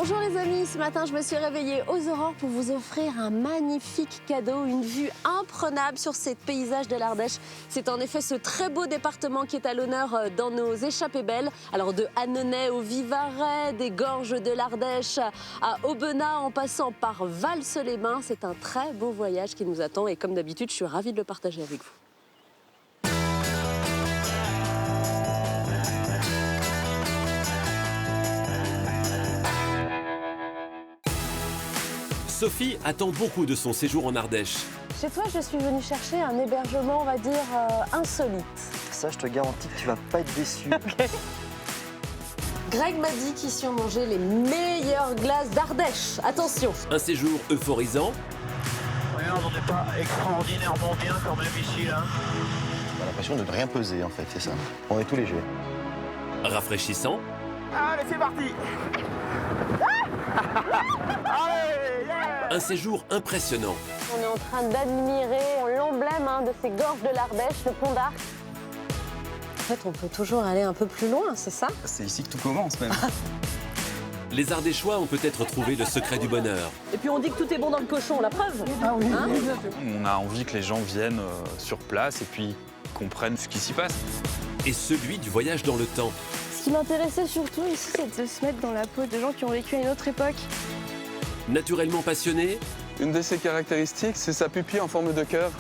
Bonjour les amis, ce matin je me suis réveillée aux aurores pour vous offrir un magnifique cadeau, une vue imprenable sur ces paysages de l'Ardèche. C'est en effet ce très beau département qui est à l'honneur dans nos échappées belles. Alors de Annonay au Vivarais, des gorges de l'Ardèche à Aubenas en passant par Valls-les-Bains, c'est un très beau voyage qui nous attend et comme d'habitude je suis ravie de le partager avec vous. Sophie attend beaucoup de son séjour en Ardèche. Chez toi, je suis venue chercher un hébergement, on va dire, insolite. Ça, je te garantis que tu vas pas être déçu. Okay. Greg m'a dit qu'ici on mangeait les meilleures glaces d'Ardèche. Attention. Un séjour euphorisant. Oui, on n'est pas extraordinairement bien quand même ici, là. On a l'impression de ne rien peser, en fait, c'est ça. On est tout léger. Rafraîchissant. Allez, c'est parti. Allez, yeah. Un séjour impressionnant. On est en train d'admirer l'emblème de ces gorges de l'Ardèche, le pont d'Arc. En fait, on peut toujours aller un peu plus loin, c'est ça? C'est ici que tout commence, même. Les Ardéchois ont peut-être trouvé le secret du bonheur. Et puis on dit que tout est bon dans le cochon, la preuve. Ah oui. On a envie que les gens viennent sur place et puis comprennent ce qui s'y passe. Et celui du voyage dans le temps. Ce qui m'intéressait surtout ici, c'est de se mettre dans la peau de gens qui ont vécu à une autre époque. Naturellement passionné, Une de ses caractéristiques, c'est sa pupille en forme de cœur.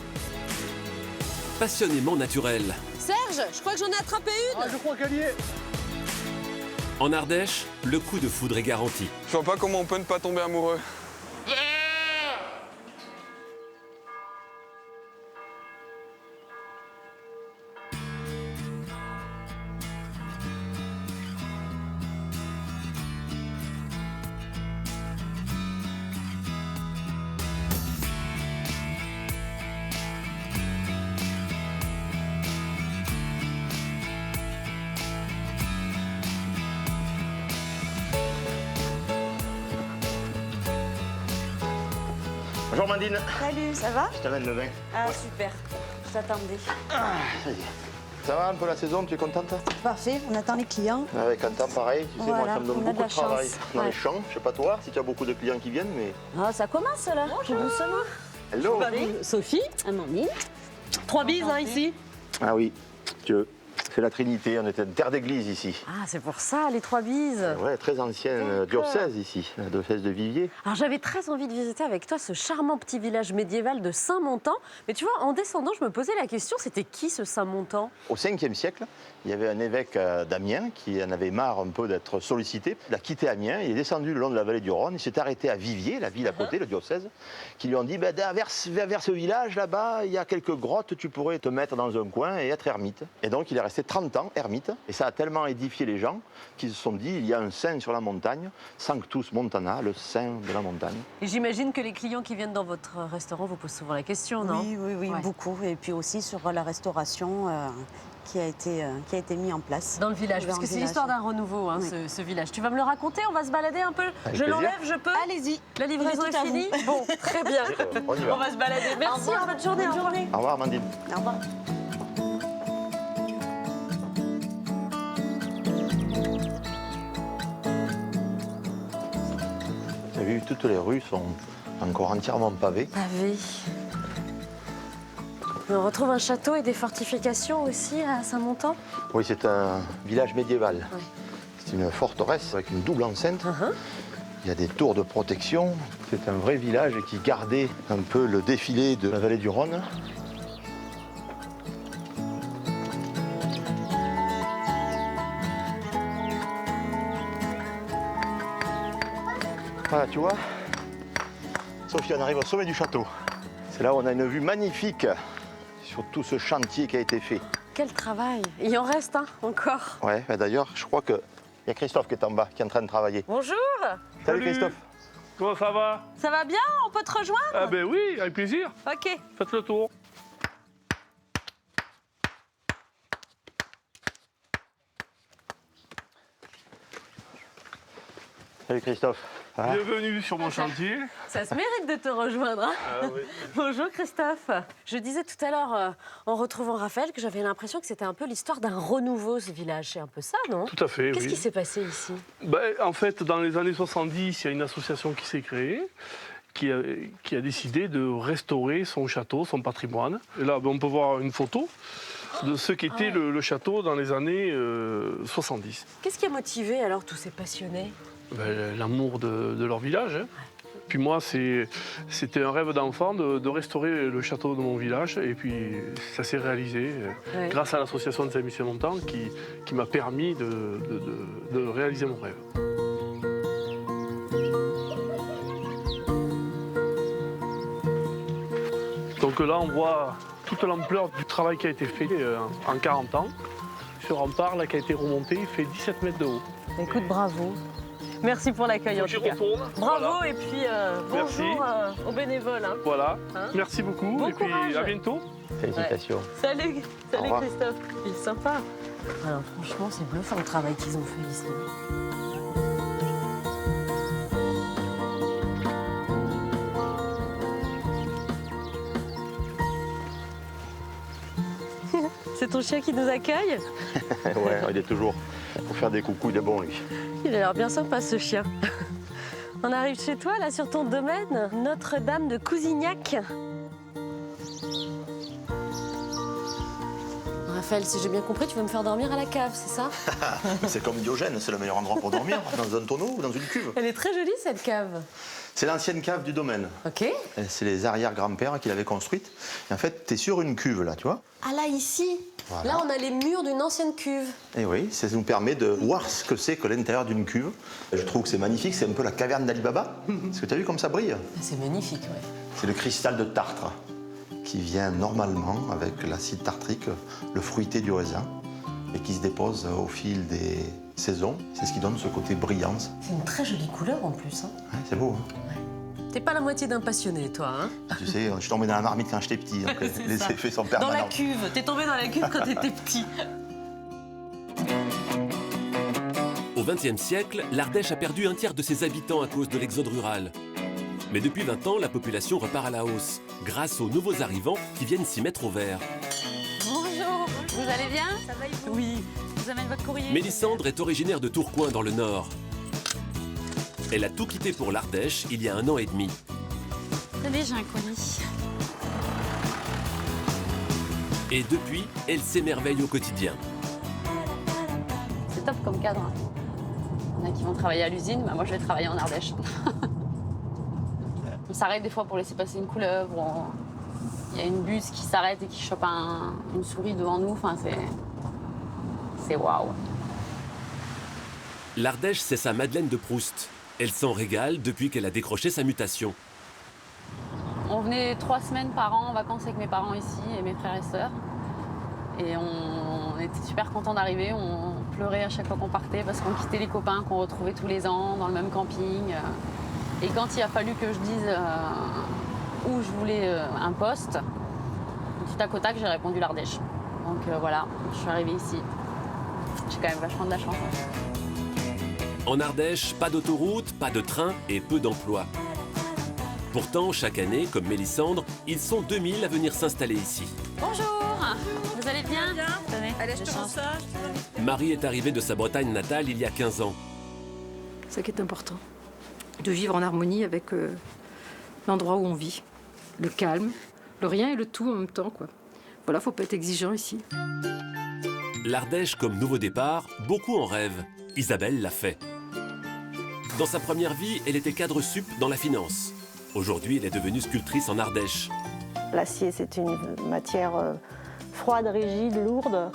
passionnément naturel. Serge, je crois que j'en ai attrapé une. Ah, je crois qu'elle y est. En Ardèche, le coup de foudre est garanti. Je vois pas comment on peut ne pas tomber amoureux. Bonjour Mandine. Salut, ça va? Je t'amène le vin. Ah super, je t'attendais. Ça y est. Ça va un peu la saison, tu es contente? Parfait, on attend les clients. Avec un temps pareil, tu sais, moi Voilà, ça me donne on a de beaucoup la de travail chance. dans Ouais. les champs. Je sais pas toi, si tu as beaucoup de clients qui viennent, mais... Ah, ça commence là. Bonjour. Doucement. Hello. Sophie, Amandine. 3 bises ici. Ah oui, Dieu. C'est la Trinité, on était une terre d'église ici. Ah, c'est pour ça, les 3 bises. Ouais, très ancienne diocèse ici, la diocèse de Viviers. Alors j'avais très envie de visiter avec toi ce charmant petit village médiéval de Saint-Montan. Mais tu vois, en descendant, je me posais la question, c'était qui ce Saint-Montan? Au 5e siècle, il y avait un évêque d'Amiens qui en avait marre un peu d'être sollicité. Il a quitté Amiens, il est descendu le long de la vallée du Rhône, il s'est arrêté à Viviers, la ville à côté, le diocèse, qui lui ont dit vers ce village là-bas, il y a quelques grottes, tu pourrais te mettre dans un coin et être ermite. Et donc il est resté 30 ans ermite. Et ça a tellement édifié les gens qu'ils se sont dit, il y a un saint sur la montagne, Sanctus Montana, le saint de la montagne. Et j'imagine que les clients qui viennent dans votre restaurant vous posent souvent la question, non? Oui, Ouais. beaucoup. Et puis aussi sur la restauration qui a été mis en place. Dans le village, Dans parce le que c'est village. l'histoire d'un renouveau, Oui. ce village. Tu vas me le raconter, on va se balader un peu. Je plaisir. l'enlève, je peux? Allez-y. La livraison Il est tout est à finie? Bon, très bien. On y va. On va se balader. Merci, bonne journée. Au revoir. Au revoir Amandine. Au revoir. Tu as vu, toutes les rues sont encore entièrement pavées. Pavé. On retrouve un château et des fortifications aussi à Saint-Montan. Oui, c'est un village médiéval. Oui. C'est une forteresse avec une double enceinte. Il y a des tours de protection. C'est un vrai village qui gardait un peu le défilé de la vallée du Rhône. Voilà, tu vois, Sophie, on arrive au sommet du château. C'est là où on a une vue magnifique sur tout ce chantier qui a été fait. Quel travail. Il en reste, encore. Ouais, bah d'ailleurs, je crois qu'il y a Christophe qui est en bas, qui est en train de travailler. Bonjour. Salut Christophe. Comment ça va? Ça va bien? On peut te rejoindre? Ah ben oui, avec plaisir. Ok. Faites le tour. Salut Christophe. Bienvenue sur mon chantier. Ça se mérite de te rejoindre. Hein. Ah, oui. Bonjour Christophe. Je disais tout à l'heure, en retrouvant Raphaël, que j'avais l'impression que c'était un peu l'histoire d'un renouveau, ce village. C'est un peu ça, non? Tout à fait, Qu'est-ce oui. qui s'est passé ici? En fait, dans les années 70, il y a une association qui s'est créée, qui a décidé de restaurer son château, son patrimoine. Et là, on peut voir une photo de ce qu'était le château dans les années 70. Qu'est-ce qui a motivé alors tous ces passionnés? L'amour de leur village. Hein. Puis moi, c'était un rêve d'enfant de restaurer le château de mon village. Et puis, ça s'est réalisé grâce à l'association de Saint-Michel-Montant qui m'a permis de réaliser mon rêve. Donc là, on voit toute l'ampleur du travail qui a été fait en 40 ans. Ce rempart là, qui a été remonté, il fait 17 mètres de haut. Écoute, bravo. Merci pour l'accueil en tout cas. Retourne. Bravo Voilà. et puis bonjour aux bénévoles. Hein. Voilà, Hein, merci beaucoup bon et puis courage. à bientôt. Félicitations. Salut Au revoir. Christophe. Il est sympa. Alors franchement, c'est bluffant le travail qu'ils ont fait ici. C'est ton chien qui nous accueille? Ouais, il est toujours pour faire des coucous, il est bon lui. Il a l'air bien sympa ce chien. On arrive chez toi, là, sur ton domaine, Notre-Dame de Cousignac. Raphaël, si j'ai bien compris, tu veux me faire dormir à la cave, c'est ça? C'est comme Diogène, c'est le meilleur endroit pour dormir, dans un tonneau ou dans une cuve. Elle est très jolie, cette cave. C'est l'ancienne cave du domaine. Ok. Et c'est les arrière-grands-pères qui l'avaient construite. Et en fait, tu es sur une cuve là, tu vois. Ah là, ici. Voilà. Là, on a les murs d'une ancienne cuve. Et oui, ça nous permet de voir ce que c'est que l'intérieur d'une cuve. Je trouve que c'est magnifique, c'est un peu la caverne d'Ali Baba. Est-ce que tu as vu comme ça brille? C'est magnifique, ouais. C'est le cristal de Tartre, qui vient normalement avec l'acide tartrique, le fruité du raisin, et qui se dépose au fil des saisons. C'est ce qui donne ce côté brillant. C'est une très jolie couleur en plus. Hein. Ouais, c'est beau, hein. T'es pas la moitié d'un passionné, toi, hein? Tu sais, je suis tombé dans la marmite quand j'étais petit, donc C'est les ça. effets sont Dans permanents. la cuve. T'es tombé dans la cuve quand t'étais petit. Au XXe siècle, l'Ardèche a perdu un tiers de ses habitants à cause de l'exode rural. Mais depuis 20 ans, la population repart à la hausse, grâce aux nouveaux arrivants qui viennent s'y mettre au vert. Bonjour, vous allez bien? Ça va et vous? Oui. Je vous amène votre courrier. Mélissandre est originaire de Tourcoing dans le Nord. Elle a tout quitté pour l'Ardèche il y a 1 an et demi. Tenez, j'ai un colis. Et depuis, elle s'émerveille au quotidien. C'est top comme cadre. Il y en a qui vont travailler à l'usine, bah moi je vais travailler en Ardèche. On s'arrête des fois pour laisser passer une couleuvre. Il y a une buse qui s'arrête et qui chope une souris devant nous. Enfin, c'est waouh. L'Ardèche, c'est sa Madeleine de Proust. Elle s'en régale depuis qu'elle a décroché sa mutation. On venait 3 semaines par an en vacances avec mes parents ici et mes frères et sœurs. Et on était super contents d'arriver. On pleurait à chaque fois qu'on partait parce qu'on quittait les copains qu'on retrouvait tous les ans dans le même camping. Et quand il a fallu que je dise où je voulais un poste, du tac au tac, j'ai répondu l'Ardèche. Donc voilà, je suis arrivée ici. J'ai quand même vachement de la chance. En Ardèche, pas d'autoroute, pas de train et peu d'emplois. Pourtant, chaque année, comme Mélissandre, ils sont 2000 à venir s'installer ici. Bonjour, vous allez bien? Tenez, Allez, je te rends ça. Marie est arrivée de sa Bretagne natale il y a 15 ans. C'est ça qui est important, de vivre en harmonie avec l'endroit où on vit. Le calme, le rien et le tout en même temps, quoi. Voilà, faut pas être exigeant ici. L'Ardèche comme nouveau départ, beaucoup en rêvent. Isabelle l'a fait. Dans sa première vie, elle était cadre sup dans la finance. Aujourd'hui, elle est devenue sculptrice en Ardèche. L'acier, c'est une matière froide, rigide, lourde.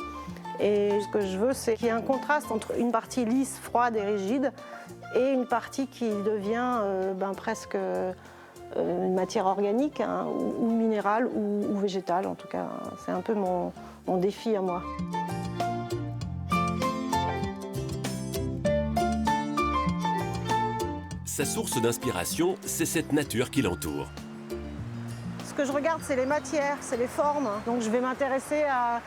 Et ce que je veux, c'est qu'il y ait un contraste entre une partie lisse, froide et rigide et une partie qui devient presque une matière organique, hein, ou minérale ou végétale. En tout cas, c'est un peu mon défi à moi. Sa source d'inspiration, c'est cette nature qui l'entoure. Ce que je regarde, c'est les matières, c'est les formes. Donc je vais m'intéresser à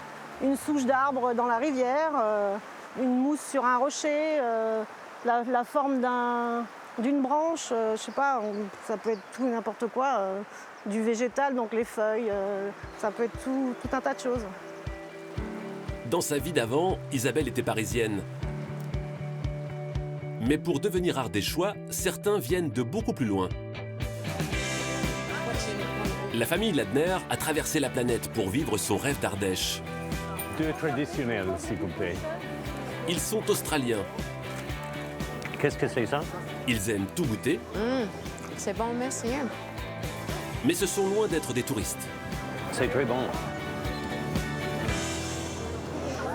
une souche d'arbre dans la rivière, une mousse sur un rocher, la forme d'une branche, je sais pas, ça peut être tout et n'importe quoi, du végétal, donc les feuilles, ça peut être tout un tas de choses. Dans sa vie d'avant, Isabelle était parisienne. Mais pour devenir ardéchois, certains viennent de beaucoup plus loin. La famille Ladner a traversé la planète pour vivre son rêve d'Ardèche. Deux traditionnels, s'il vous plaît. Ils sont australiens. Qu'est-ce que c'est ça? Ils aiment tout goûter. C'est bon, merci. Mais ce sont loin d'être des touristes. C'est très bon.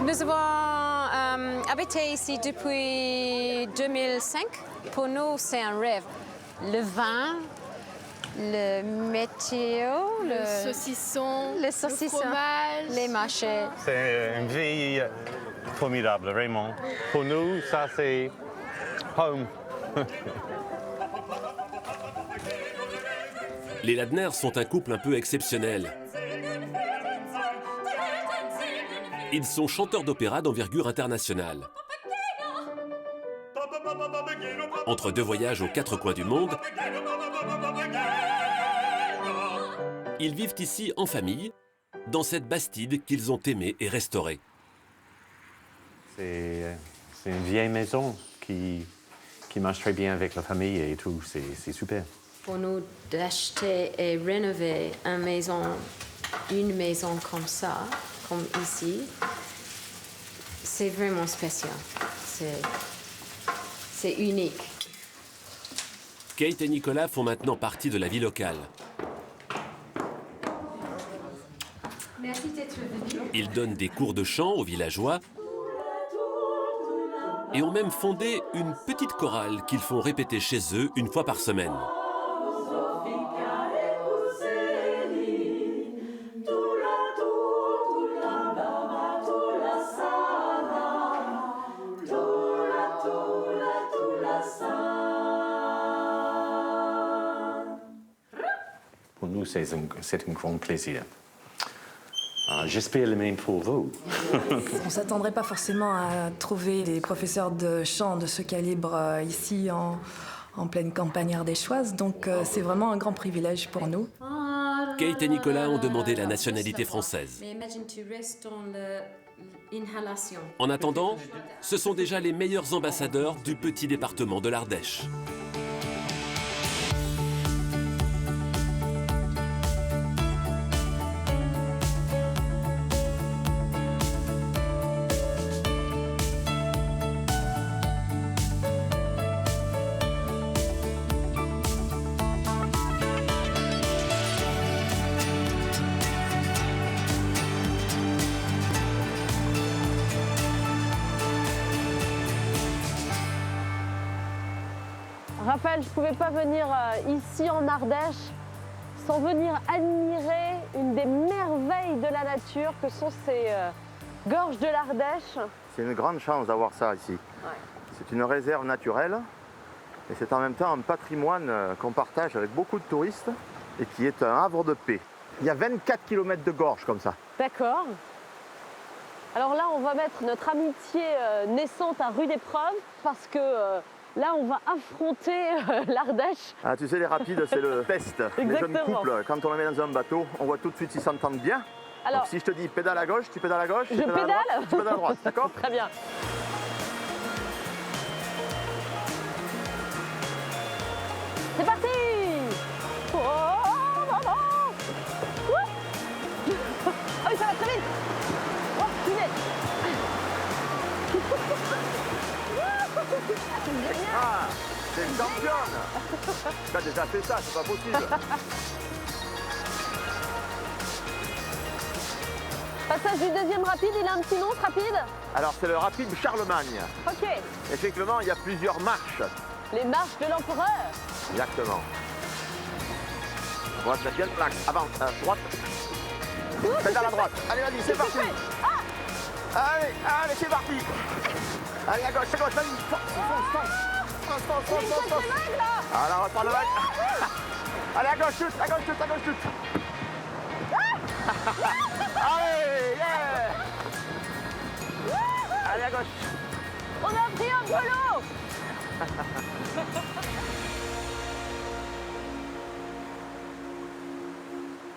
Nous avons habité ici depuis 2005. Pour nous, c'est un rêve. Le vin, le météo, le saucisson, le fromage, les marchés. C'est une vie formidable, vraiment. Pour nous, ça, c'est home. Les Ladner sont un couple un peu exceptionnel. Ils sont chanteurs d'opéra d'envergure internationale. Entre deux voyages aux quatre coins du monde, ils vivent ici en famille, dans cette Bastide qu'ils ont aimée et restaurée. C'est une vieille maison qui marche très bien avec la famille et tout. C'est super. Pour nous, d'acheter et rénover une maison comme ça, comme ici, c'est vraiment spécial. C'est unique. Kate et Nicolas font maintenant partie de la vie locale. Merci d'être venu. Ils donnent des cours de chant aux villageois et ont même fondé une petite chorale qu'ils font répéter chez eux une fois par semaine. Pour nous, c'est un grand plaisir. J'espère le même pour vous. On ne s'attendrait pas forcément à trouver des professeurs de chant de ce calibre ici en pleine campagne ardéchoise, donc c'est vraiment un grand privilège pour nous. Kate et Nicolas ont demandé la nationalité française. Mais imagine, tu restes dans l'inhalation. En attendant, ce sont déjà les meilleurs ambassadeurs du petit département de l'Ardèche. Raphaël, je ne pouvais pas venir ici en Ardèche sans venir admirer une des merveilles de la nature que sont ces gorges de l'Ardèche. C'est une grande chance d'avoir ça ici. Ouais. C'est une réserve naturelle et c'est en même temps un patrimoine qu'on partage avec beaucoup de touristes et qui est un havre de paix. Il y a 24 km de gorges comme ça. D'accord. Alors là, on va mettre notre amitié naissante à rude épreuve parce que là, on va affronter l'Ardèche. Ah, tu sais, les rapides, c'est le test. Les jeunes couples, quand on les met dans un bateau, on voit tout de suite s'ils s'entendent bien. Alors, donc, si je te dis pédale à gauche, tu pédales à gauche. Je pédale, à droite, tu pédales à droite, d'accord? Très bien. C'est parti! Oh, maman! Oh, ça va très vite! Oh, punaise! Ah, c'est une championne! Tu as déjà fait ça, c'est pas possible. Passage du deuxième rapide, il a un petit nom, ce rapide? Alors, c'est le rapide Charlemagne. Ok. Effectivement, il y a plusieurs marches. Les marches de l'empereur. Exactement. Droite, la bien l'axe. Avance, droite. Pédale à droite. Allez, vas-y, c'est parti. Allez, allez, c'est parti. Allez, à gauche, vas-y. Fonce. Allez, on reprend le vague. Allez, à gauche, chute. Allez, yeah. Allez, à gauche. On a pris un peu l'eau.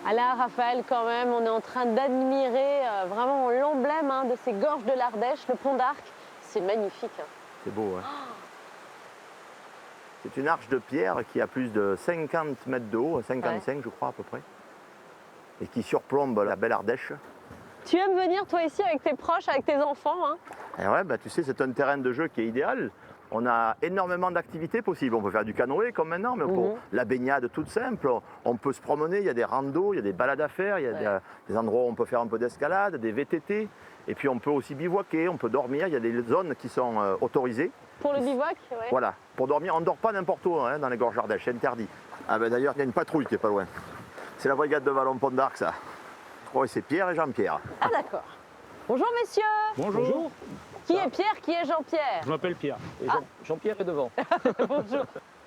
Ah là, Raphaël, quand même, on est en train d'admirer vraiment l'emblème de ces gorges de l'Ardèche, le pont d'Arc. C'est magnifique. C'est beau, hein. C'est une arche de pierre qui a plus de 50 mètres de haut, 55 je crois à peu près, et qui surplombe la belle Ardèche. Tu aimes venir toi ici avec tes proches, avec tes enfants, hein? Et ouais, bah, tu sais, c'est un terrain de jeu qui est idéal. On a énormément d'activités possibles. On peut faire du canoë comme maintenant, mais pour la baignade toute simple, on peut se promener, il y a des randos, il y a des balades à faire, il y a des endroits où on peut faire un peu d'escalade, des VTT. Et puis on peut aussi bivouaquer, on peut dormir, il y a des zones qui sont autorisées. Pour le bivouac, ouais. Voilà, pour dormir, on ne dort pas n'importe où dans les gorges d'Ardèche, c'est interdit. Ah ben d'ailleurs, il y a une patrouille qui est pas loin. C'est la brigade de Vallon-Pont d'Arc, ça. Oh, c'est Pierre et Jean-Pierre. Ah d'accord. Bonjour messieurs. Bonjour. Qui est Pierre, qui est Jean-Pierre? Je m'appelle Pierre. Et Jean-Pierre est devant. Bonjour.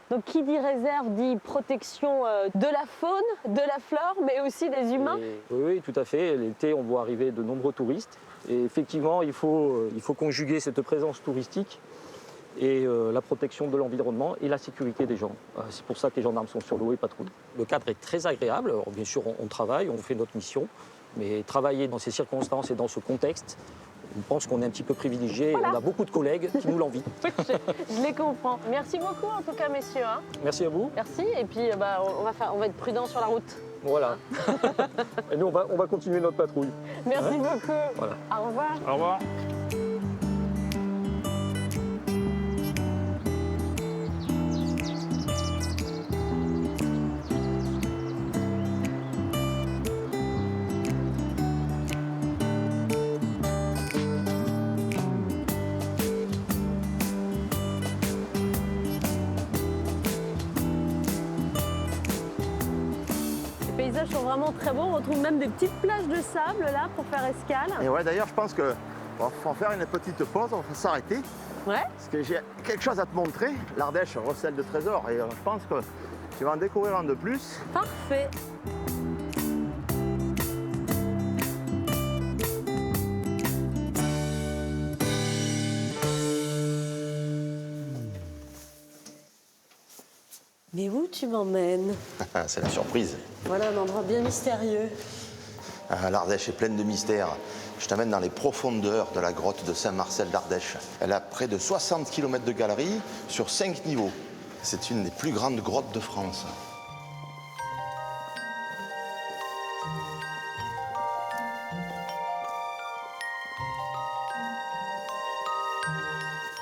Donc qui dit réserve dit protection de la faune, de la flore, mais aussi des humains. Oui, tout à fait. L'été, on voit arriver de nombreux touristes. Et effectivement, il faut conjuguer cette présence touristique et la protection de l'environnement et la sécurité des gens. C'est pour ça que les gendarmes sont sur l'eau et patrouillent. Le cadre est très agréable. Alors, bien sûr, on travaille, on fait notre mission, mais travailler dans ces circonstances et dans ce contexte, je pense qu'on est un petit peu privilégié. Voilà. On a beaucoup de collègues qui nous l'envient. Je les comprends. Merci beaucoup en tout cas, messieurs. Hein. Merci à vous. Merci. Et puis on va être prudents sur la route. Voilà. Et nous, on va continuer notre patrouille. Merci beaucoup. Voilà. Au revoir. Au revoir. Les paysages sont vraiment très beaux. On retrouve même des petites plages de sable là pour faire escale. Et ouais, d'ailleurs, je pense que faut faire une petite pause, on va s'arrêter. Ouais. Parce que j'ai quelque chose à te montrer. L'Ardèche recèle de trésors et je pense que tu vas en découvrir un de plus. Parfait. Mais où tu m'emmènes? C'est la surprise. Voilà un endroit bien mystérieux. L'Ardèche est pleine de mystères. Je t'amène dans les profondeurs de la grotte de Saint-Marcel d'Ardèche. Elle a près de 60 km de galerie sur 5 niveaux. C'est une des plus grandes grottes de France.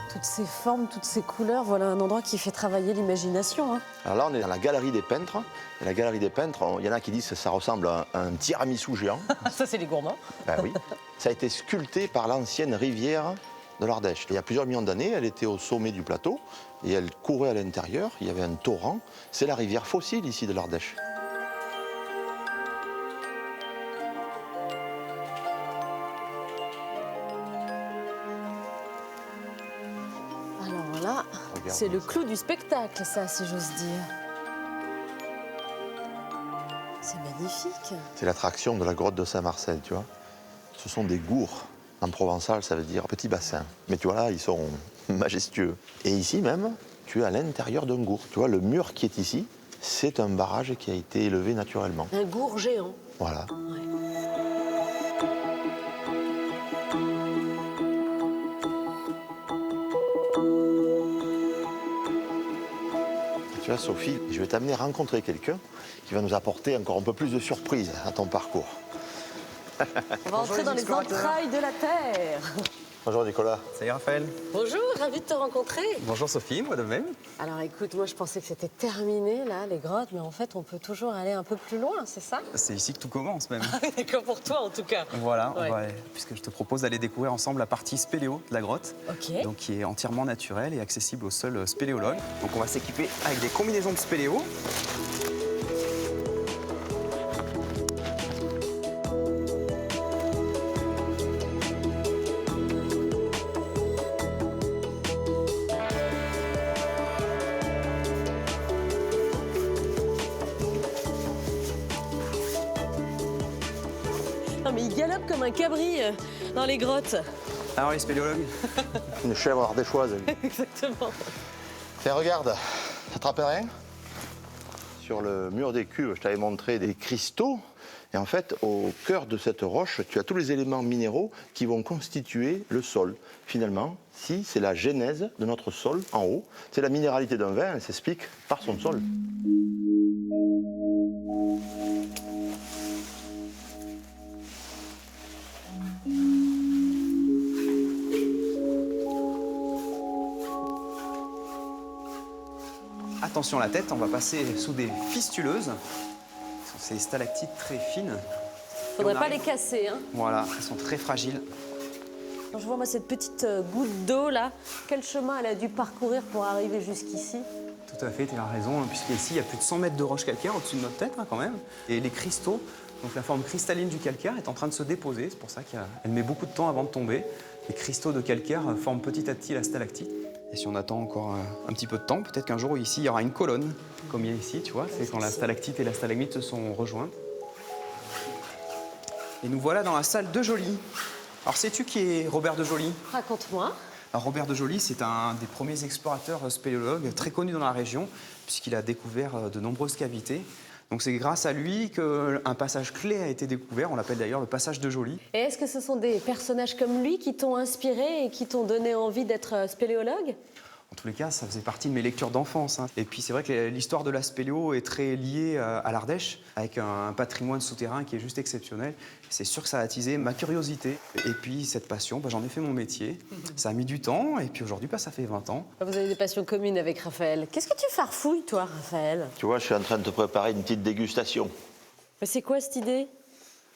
Toutes ces formes, toutes ces couleurs, voilà un endroit qui fait travailler l'imagination. Hein. Alors là, on est dans la galerie des peintres. Et la galerie des peintres, il y en a qui disent que ça ressemble à un tiramisu géant. Ça, c'est les gourmands. Ben oui. Ça a été sculpté par l'ancienne rivière de l'Ardèche. Il y a plusieurs millions d'années, elle était au sommet du plateau et elle courait à l'intérieur. Il y avait un torrent. C'est la rivière fossile ici de l'Ardèche. Alors là, c'est le clou du spectacle, ça, si j'ose dire. C'est magnifique. C'est l'attraction de la grotte de Saint-Marcel, tu vois. Ce sont des gourds. En provençal, ça veut dire petit bassin. Mais tu vois là, ils sont majestueux. Et ici même, tu es à l'intérieur d'un gourd. Tu vois, le mur qui est ici, c'est un barrage qui a été élevé naturellement. Un gourd géant. Voilà. Ouais. Tu vois, Sophie, je vais t'amener rencontrer quelqu'un qui va nous apporter encore un peu plus de surprises à ton parcours. On va entrer dans les entrailles de la Terre. Bonjour Nicolas. Salut Raphaël. Bonjour, ravi de te rencontrer. Bonjour Sophie, moi de même. Alors écoute, moi je pensais que c'était terminé là, les grottes, mais en fait on peut toujours aller un peu plus loin, c'est ça? C'est ici que tout commence même. Ah oui, d'accord, pour toi en tout cas. Voilà, Ouais. puisque je te propose d'aller découvrir ensemble la partie spéléo de la grotte, donc qui est entièrement naturelle et accessible aux seuls spéléologues. Donc on va s'équiper avec des combinaisons de spéléo. Non mais il galope comme un cabri dans les grottes. Alors les spéléologues? Une chèvre ardéchoise. Exactement. Tiens, regarde, ça te rappelle rien? Sur le mur des cuves, je t'avais montré des cristaux. Et en fait, au cœur de cette roche, tu as tous les éléments minéraux qui vont constituer le sol. Finalement, si c'est la genèse de notre sol en haut, c'est la minéralité d'un vin, elle s'explique par son sol. Attention à la tête, on va passer sous des fistuleuses. C'est des stalactites très fines. Faudrait pas les casser, hein. Voilà, elles sont très fragiles. Quand je vois moi cette petite goutte d'eau là, quel chemin elle a dû parcourir pour arriver jusqu'ici? Tout à fait, tu as raison, puisqu'ici, il y a plus de 100 mètres de roche calcaire au-dessus de notre tête, quand même. Et les cristaux, donc la forme cristalline du calcaire, est en train de se déposer. C'est pour ça qu'elle met beaucoup de temps avant de tomber. Les cristaux de calcaire forment petit à petit la stalactite. Et si on attend encore un petit peu de temps, peut-être qu'un jour, ici, il y aura une colonne, comme il y a ici, tu vois. C'est quand la stalactite et la stalagmite se sont rejointes. Et nous voilà dans la salle de Joly. Alors, sais-tu qui est Robert de Joly? Raconte-moi. Alors, Robert de Joly, c'est un des premiers explorateurs spéléologues très connus dans la région, puisqu'il a découvert de nombreuses cavités. Donc c'est grâce à lui qu'un passage clé a été découvert, on l'appelle d'ailleurs le passage de Joly. Et est-ce que ce sont des personnages comme lui qui t'ont inspiré et qui t'ont donné envie d'être spéléologue? En tous les cas, ça faisait partie de mes lectures d'enfance. Et puis c'est vrai que l'histoire de la spéléo est très liée à l'Ardèche, avec un patrimoine souterrain qui est juste exceptionnel. C'est sûr que ça a attisé ma curiosité. Et puis cette passion, j'en ai fait mon métier. Ça a mis du temps, et puis aujourd'hui, ça fait 20 ans. Vous avez des passions communes avec Raphaël. Qu'est-ce que tu farfouilles, toi, Raphaël? Tu vois, je suis en train de te préparer une petite dégustation. Mais c'est quoi cette idée?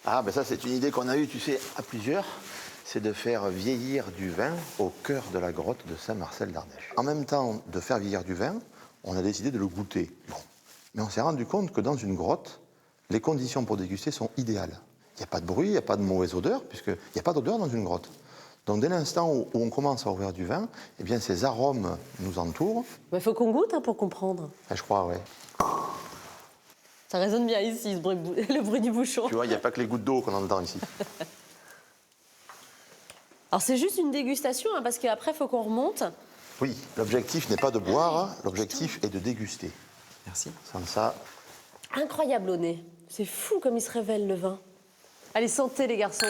Ah, ben ça, c'est une idée qu'on a eue, tu sais, à plusieurs. C'est de faire vieillir du vin au cœur de la grotte de Saint-Marcel d'Ardèche. En même temps de faire vieillir du vin, on a décidé de le goûter. Bon. Mais on s'est rendu compte que dans une grotte, les conditions pour déguster sont idéales. Il n'y a pas de bruit, il n'y a pas de mauvaise odeur, puisqu'il n'y a pas d'odeur dans une grotte. Donc dès l'instant où on commence à ouvrir du vin, eh bien ces arômes nous entourent. Il faut qu'on goûte pour comprendre. Je crois, oui. Ça résonne bien ici, le bruit du bouchon. Tu vois, il n'y a pas que les gouttes d'eau qu'on entend ici. Alors c'est juste une dégustation, parce qu'après, il faut qu'on remonte. Oui, l'objectif n'est pas de boire, l'objectif est de déguster. Merci. Sans ça... Incroyable au nez. C'est fou comme il se révèle, le vin. Allez, santé, les garçons.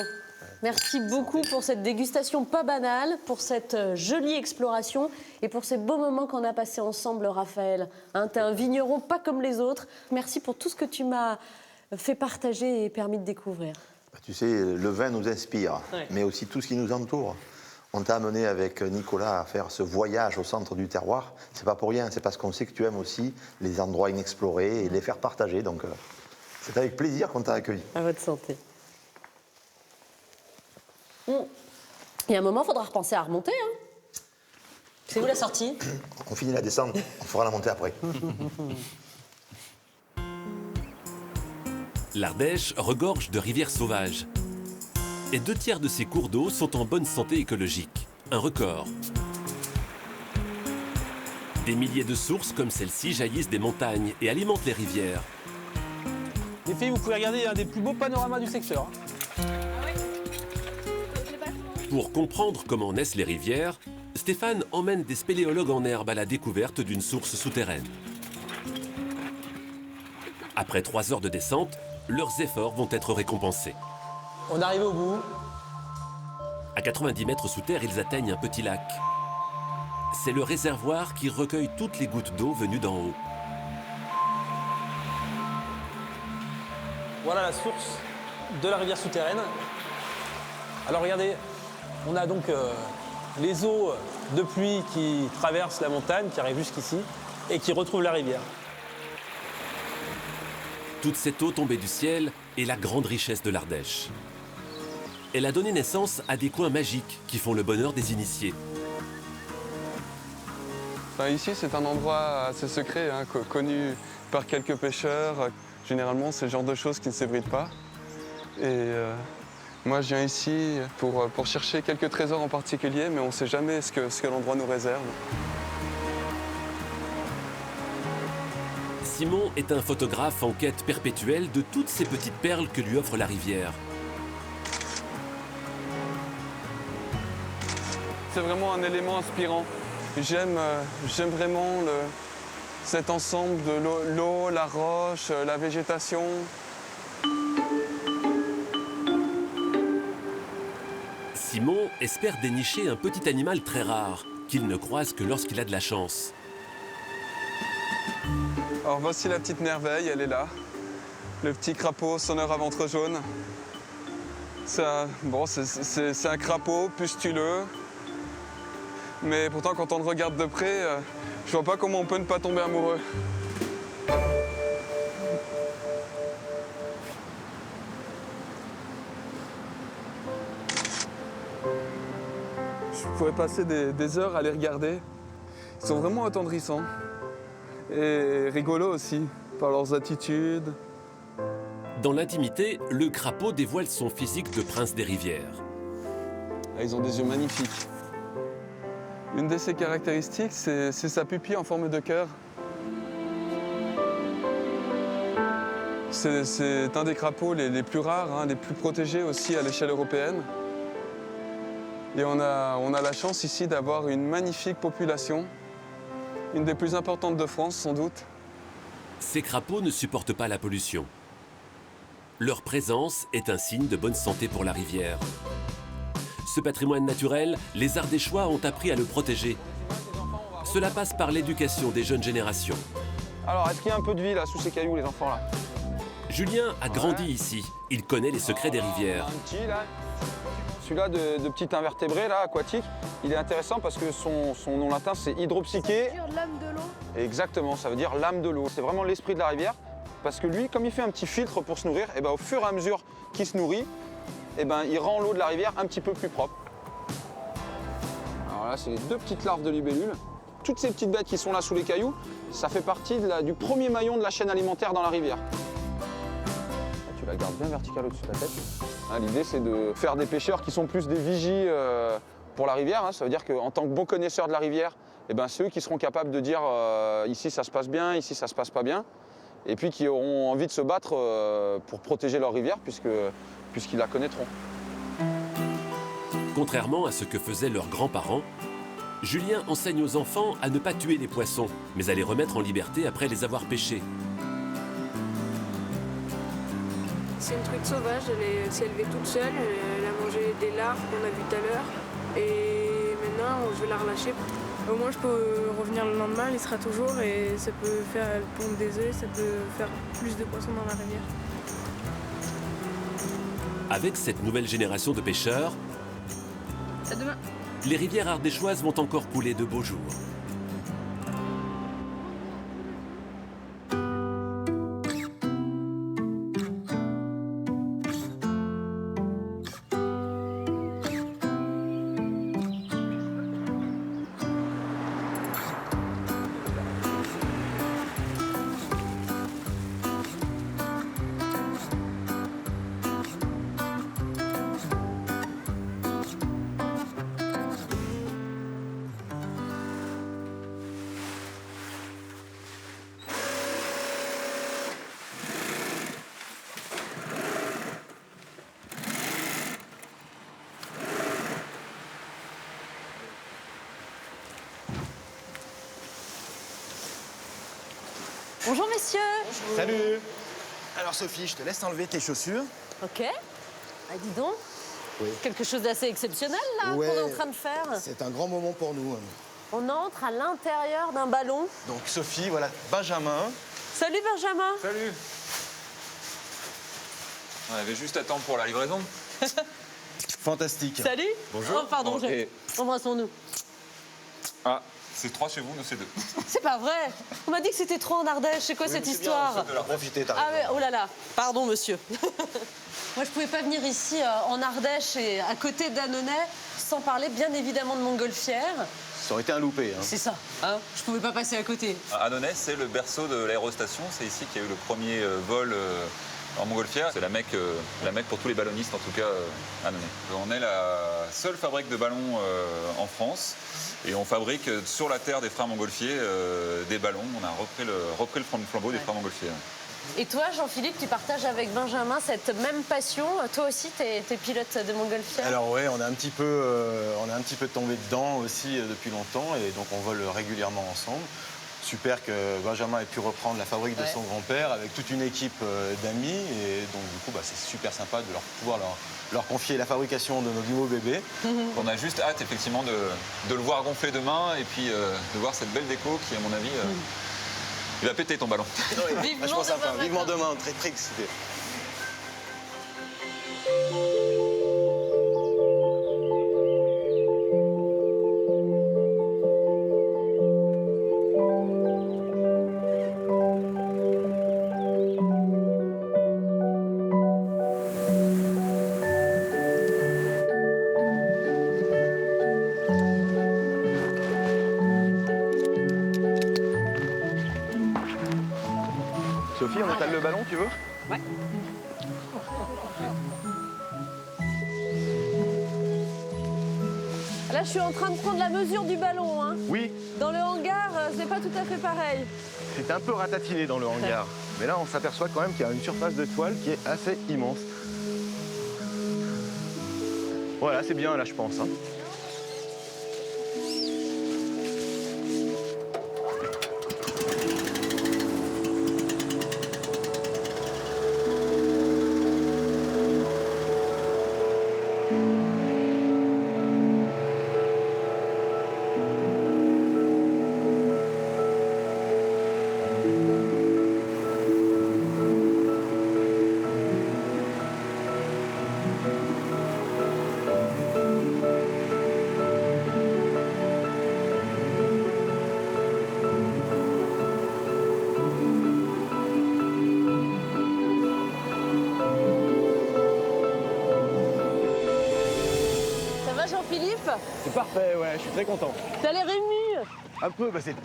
Merci beaucoup pour cette dégustation pas banale, pour cette jolie exploration et pour ces beaux moments qu'on a passés ensemble, Raphaël. T'es un vigneron pas comme les autres. Merci pour tout ce que tu m'as fait partager et permis de découvrir. Tu sais, le vin nous inspire, mais aussi tout ce qui nous entoure. On t'a amené avec Nicolas à faire ce voyage au centre du terroir. C'est pas pour rien, c'est parce qu'on sait que tu aimes aussi les endroits inexplorés et les faire partager. Donc c'est avec plaisir qu'on t'a accueilli. À votre santé. Il y a un moment, il faudra repenser à remonter. C'est où la sortie? On finit la descente, on fera la montée après. L'Ardèche regorge de rivières sauvages. Et 2/3 de ses cours d'eau sont en bonne santé écologique. Un record. Des milliers de sources comme celle-ci jaillissent des montagnes et alimentent les rivières. Les filles, vous pouvez regarder un des plus beaux panoramas du secteur. Pour comprendre comment naissent les rivières, Stéphane emmène des spéléologues en herbe à la découverte d'une source souterraine. Après 3 heures de descente, leurs efforts vont être récompensés. On arrive au bout. À 90 mètres sous terre, ils atteignent un petit lac. C'est le réservoir qui recueille toutes les gouttes d'eau venues d'en haut. Voilà la source de la rivière souterraine. Alors regardez, on a donc les eaux de pluie qui traversent la montagne, qui arrivent jusqu'ici, et qui retrouvent la rivière. Toute cette eau tombée du ciel est la grande richesse de l'Ardèche. Elle a donné naissance à des coins magiques qui font le bonheur des initiés. Ici, c'est un endroit assez secret, connu par quelques pêcheurs. Généralement, c'est le genre de choses qui ne s'ébruitent pas. Et moi, je viens ici pour chercher quelques trésors en particulier, mais on ne sait jamais ce que l'endroit nous réserve. Simon est un photographe en quête perpétuelle de toutes ces petites perles que lui offre la rivière. c'est vraiment un élément inspirant. J'aime vraiment cet ensemble de l'eau, la roche, la végétation. Simon espère dénicher un petit animal très rare, qu'il ne croise que lorsqu'il a de la chance. Alors voici la petite merveille, elle est là. Le petit crapaud sonneur à ventre jaune. C'est un crapaud pustuleux. Mais pourtant, quand on le regarde de près, je vois pas comment on peut ne pas tomber amoureux. Je pourrais passer des heures à les regarder. Ils sont vraiment attendrissants. Et rigolos aussi, par leurs attitudes. Dans l'intimité, le crapaud dévoile son physique de prince des rivières. Ils ont des yeux magnifiques. Une de ses caractéristiques, c'est sa pupille en forme de cœur. C'est un des crapauds les plus rares, hein, les plus protégés aussi à l'échelle européenne. Et on a la chance ici d'avoir une magnifique population, une des plus importantes de France sans doute. Ces crapauds ne supportent pas la pollution. Leur présence est un signe de bonne santé pour la rivière. Ce patrimoine naturel, les Ardéchois ont appris à le protéger. Cela passe par l'éducation des jeunes générations. Alors, est-ce qu'il y a un peu de vie là, sous ces cailloux, les enfants là? Julien a grandi ici. Il connaît les secrets des rivières. Un petit là. Celui-là de petit invertébré là, aquatique, il est intéressant parce que son nom latin c'est hydropsyché. Ça veut dire l'âme de l'eau. Exactement, ça veut dire l'âme de l'eau. C'est vraiment l'esprit de la rivière. Parce que lui, comme il fait un petit filtre pour se nourrir, et ben, au fur et à mesure qu'il se nourrit, et ben, il rend l'eau de la rivière un petit peu plus propre. Alors là, c'est les deux petites larves de libellules. Toutes ces petites bêtes qui sont là sous les cailloux, ça fait partie du premier maillon de la chaîne alimentaire dans la rivière. Là, tu la gardes bien verticale au-dessus de la tête. Hein, l'idée, c'est de faire des pêcheurs qui sont plus des vigies pour la rivière. Hein. Ça veut dire qu'en tant que bons connaisseurs de la rivière, et ben, c'est eux qui seront capables de dire ici ça se passe bien, ici ça se passe pas bien. Et puis qui auront envie de se battre pour protéger leur rivière puisqu'ils la connaîtront. Contrairement à ce que faisaient leurs grands-parents, Julien enseigne aux enfants à ne pas tuer les poissons, mais à les remettre en liberté après les avoir pêchés. C'est une truite sauvage, elle s'est élevée toute seule, elle a mangé des larves qu'on a vues tout à l'heure. Et maintenant, je vais la relâcher. Au moins, je peux revenir le lendemain, elle y sera toujours et ça peut faire pondre des œufs, ça peut faire plus de poissons dans la rivière. Avec cette nouvelle génération de pêcheurs, À demain. les rivières ardéchoises vont encore couler de beaux jours. Bonjour messieurs. Salut. Alors Sophie, je te laisse enlever tes chaussures. Ok. Ah, dis donc, Oui. quelque chose d'assez exceptionnel là Ouais. qu'on est en train de faire. C'est un grand moment pour nous. On entre à l'intérieur d'un ballon. Donc Sophie, voilà Benjamin. Salut Benjamin. Salut. On avait juste à temps pour la livraison. Fantastique. Salut. Bonjour. Oh pardon, Et- embrassons-nous. Ah, c'est 3 chez vous, nous c'est 2. C'est pas vrai. On m'a dit que c'était trop en Ardèche. C'est quoi cette histoire? Profitez, t'as Ah raison. ouais, oh là là. Pardon monsieur. Moi je pouvais pas venir ici en Ardèche et à côté d'Annonay sans parler bien évidemment de montgolfière. Ça aurait été un loupé. Hein. C'est ça. Hein, je pouvais pas passer à côté. Annonay, c'est le berceau de l'aérostation. C'est ici qu'il y a eu le premier vol en montgolfière. C'est la Mecque pour tous les ballonnistes, en tout cas Annonay. On est la seule fabrique de ballons en France. Et on fabrique sur la terre des frères montgolfiers des ballons. On a repris le flambeau des frères montgolfiers. Et toi, Jean-Philippe, tu partages avec Benjamin cette même passion. Toi aussi, t'es pilote de montgolfière. Alors ouais, on a un petit peu tombé dedans aussi depuis longtemps et donc on vole régulièrement ensemble. Super que Benjamin ait pu reprendre la fabrique de son grand-père avec toute une équipe d'amis et donc du coup c'est super sympa de pouvoir leur confier la fabrication de nos nouveaux bébés. On a juste hâte effectivement de le voir gonfler demain et puis de voir cette belle déco qui à mon avis il va péter ton ballon. Vivement sympa, vivement demain, très très excité. Sophie, on étale le ballon, tu veux? Ouais. Là, je suis en train de prendre la mesure du ballon. Hein. Oui. Dans le hangar, c'est pas tout à fait pareil. C'est un peu ratatiné dans le hangar. Mais là, on s'aperçoit quand même qu'il y a une surface de toile qui est assez immense. Voilà, c'est bien là, je pense. Hein. Jean-Philippe? C'est parfait, ouais, je suis très content. T'as l'air ému? Un peu, c'est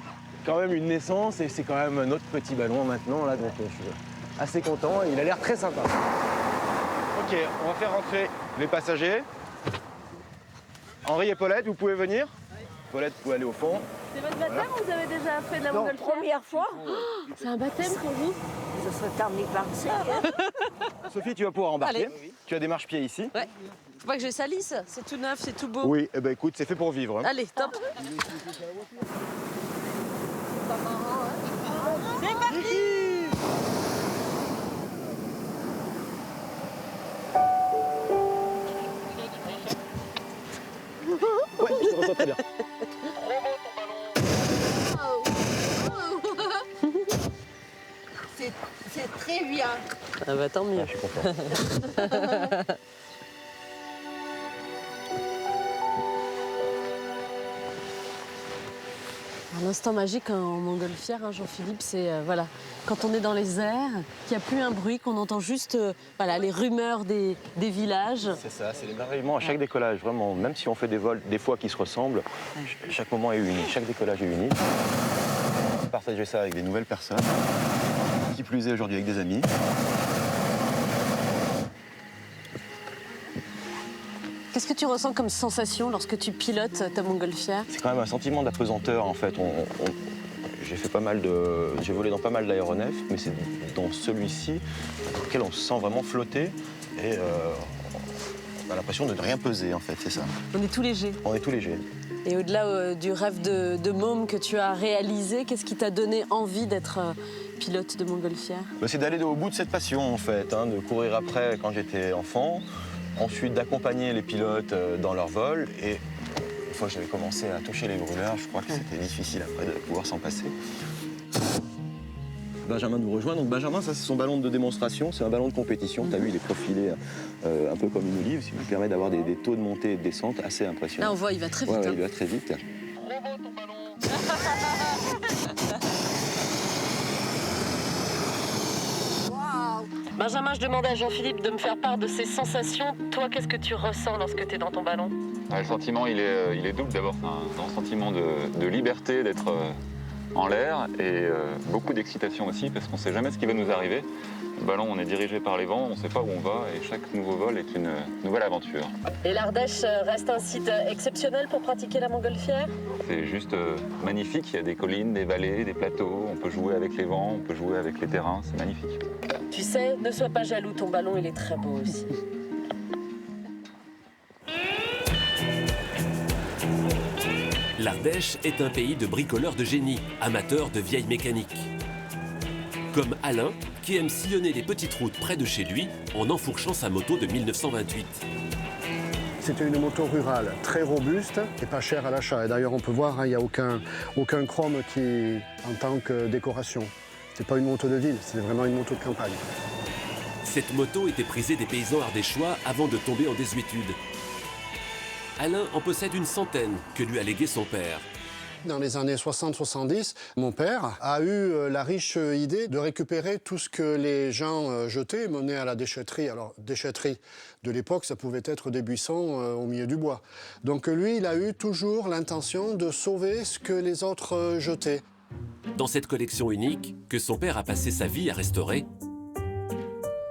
quand même une naissance et c'est quand même notre petit ballon maintenant, là, donc je suis assez content et il a l'air très sympa. Ok, on va faire rentrer les passagers. Henri et Paulette, vous pouvez venir? Paulette, vous pouvez aller au fond. C'est votre baptême ou vous avez déjà fait de la montgolfière? Première fois. C'est un baptême pour vous? Ça serait terminé par ça. Sophie, tu vas pouvoir embarquer. Allez. Tu as des marche-pieds ici. Ouais. Faut pas que je salisse, c'est tout neuf, c'est tout beau. Oui, eh ben écoute, c'est fait pour vivre. Hein. Allez, top. C'est parti. Ouais, je te ressens très bien. C'est très bien. Ah bah tant mieux. Ah, je suis content. Un instant magique en montgolfière, hein, Jean-Philippe, c'est voilà, quand on est dans les airs, qu'il n'y a plus un bruit, qu'on entend juste voilà, les rumeurs des villages. C'est ça, c'est l'émerveillement à chaque décollage, vraiment. Même si on fait des vols des fois qui se ressemblent, chaque moment est unique, chaque décollage est unique. Partager ça avec des nouvelles personnes, qui plus est aujourd'hui avec des amis. Qu'est-ce que tu ressens comme sensation lorsque tu pilotes ta montgolfière? C'est quand même un sentiment d'apesanteur en fait. J'ai volé dans pas mal d'aéronefs, mais c'est dans celui-ci dans lequel on se sent vraiment flotter et on a l'impression de ne rien peser en fait, c'est ça. On est tout léger. On est tout léger. Et au-delà du rêve de môme que tu as réalisé, qu'est-ce qui t'a donné envie d'être pilote de montgolfière? C'est d'aller au bout de cette passion en fait, hein, de courir après quand j'étais enfant. Ensuite, d'accompagner les pilotes dans leur vol. Et une fois que j'avais commencé à toucher les brûleurs, je crois que c'était difficile après de pouvoir s'en passer. Benjamin nous rejoint. Donc Benjamin, ça c'est son ballon de démonstration. C'est un ballon de compétition. Tu as vu, il est profilé un peu comme une olive, ce qui lui permet d'avoir des taux de montée et de descente assez impressionnants. Là, on voit, il va très vite. Ouais, hein. il va très vite. Benjamin, je demandais à Jean-Philippe de me faire part de ses sensations. Toi, qu'est-ce que tu ressens lorsque tu es dans ton ballon? Le sentiment, il est double. D'abord, c'est un sentiment de liberté, d'être en l'air et beaucoup d'excitation aussi parce qu'on ne sait jamais ce qui va nous arriver. Le ballon, on est dirigé par les vents, on ne sait pas où on va et chaque nouveau vol est une nouvelle aventure. Et l'Ardèche reste un site exceptionnel pour pratiquer la montgolfière? C'est juste magnifique, il y a des collines, des vallées, des plateaux, on peut jouer avec les vents, on peut jouer avec les terrains, c'est magnifique. Tu sais, ne sois pas jaloux, ton ballon il est très beau aussi. L'Ardèche est un pays de bricoleurs de génie, amateurs de vieilles mécaniques. Comme Alain, qui aime sillonner les petites routes près de chez lui en enfourchant sa moto de 1928. C'était une moto rurale, très robuste et pas chère à l'achat. Et d'ailleurs, on peut voir, il n'y a aucun chrome qui en tant que décoration. C'est pas une moto de ville, c'est vraiment une moto de campagne. Cette moto était prisée des paysans ardéchois avant de tomber en désuétude. Alain en possède une centaine que lui a légué son père. Dans les années 60-70, mon père a eu la riche idée de récupérer tout ce que les gens jetaient et menaient à la déchetterie. Alors, déchetterie de l'époque, ça pouvait être des buissons au milieu du bois. Donc lui, il a eu toujours l'intention de sauver ce que les autres jetaient. Dans cette collection unique, que son père a passé sa vie à restaurer,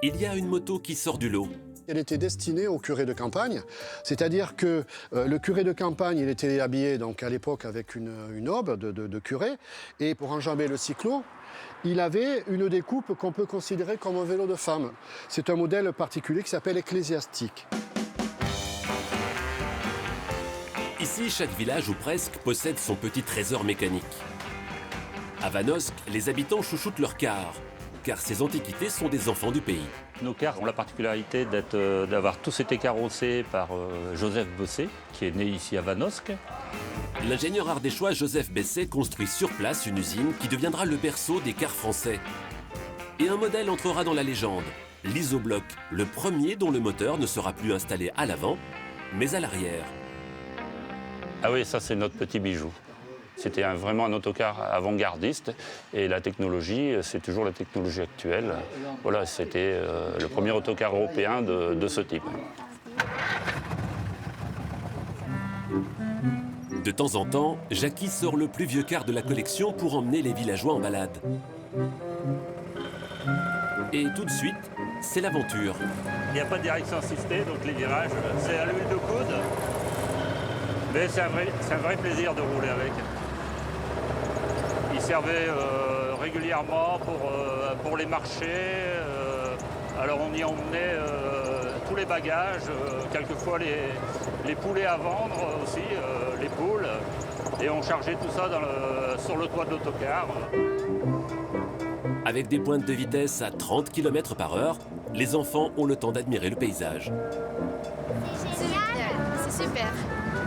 il y a une moto qui sort du lot. Elle était destinée au curé de campagne, c'est-à-dire que le curé de campagne, il était habillé donc, à l'époque avec une aube de curé, et pour enjamber le cyclo, il avait une découpe qu'on peut considérer comme un vélo de femme. C'est un modèle particulier qui s'appelle ecclésiastique. Ici, chaque village ou presque possède son petit trésor mécanique. À Vanosque, les habitants chouchoutent leurs cars, car ces antiquités sont des enfants du pays. Nos cars ont la particularité d'avoir tous été carrossés par Joseph Besset, qui est né ici à Vanosque. L'ingénieur ardéchois Joseph Besset construit sur place une usine qui deviendra le berceau des cars français. Et un modèle entrera dans la légende, l'Isobloc, le premier dont le moteur ne sera plus installé à l'avant, mais à l'arrière. Ah oui, ça c'est notre petit bijou. C'était vraiment un autocar avant-gardiste et la technologie, c'est toujours la technologie actuelle. Voilà, c'était le premier autocar européen de ce type. De temps en temps, Jackie sort le plus vieux car de la collection pour emmener les villageois en balade. Et tout de suite, c'est l'aventure. Il n'y a pas de direction assistée, donc les virages, c'est à l'huile de coude. Mais c'est un vrai plaisir de rouler avec. Il servait régulièrement pour les marchés. Alors on y emmenait tous les bagages, quelquefois les poulets à vendre aussi, les poules. Et on chargeait tout ça sur le toit de l'autocar. Avec des pointes de vitesse à 30 km/h, les enfants ont le temps d'admirer le paysage. C'est génial, c'est super.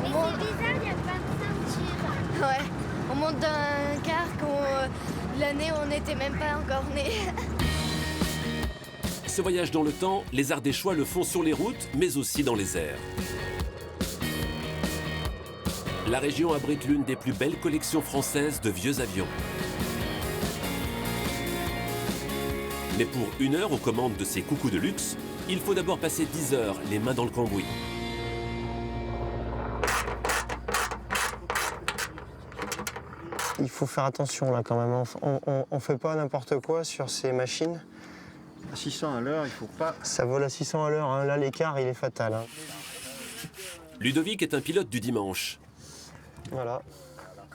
Mais c'est bizarre, il n'y a pas de ceinture. Ouais, on monte dans un car l'année où on n'était même pas encore nés. Ce voyage dans le temps, les Ardéchois le font sur les routes, mais aussi dans les airs. La région abrite l'une des plus belles collections françaises de vieux avions. Mais pour 1 heure aux commandes de ces coucous de luxe, il faut d'abord passer 10 heures les mains dans le cambouis. Il faut faire attention là quand même, on fait pas n'importe quoi sur ces machines. À 600 à l'heure, il faut pas... Ça vole à 600 à l'heure, hein. Là l'écart il est fatal. Hein. Ludovic est un pilote du dimanche. Voilà.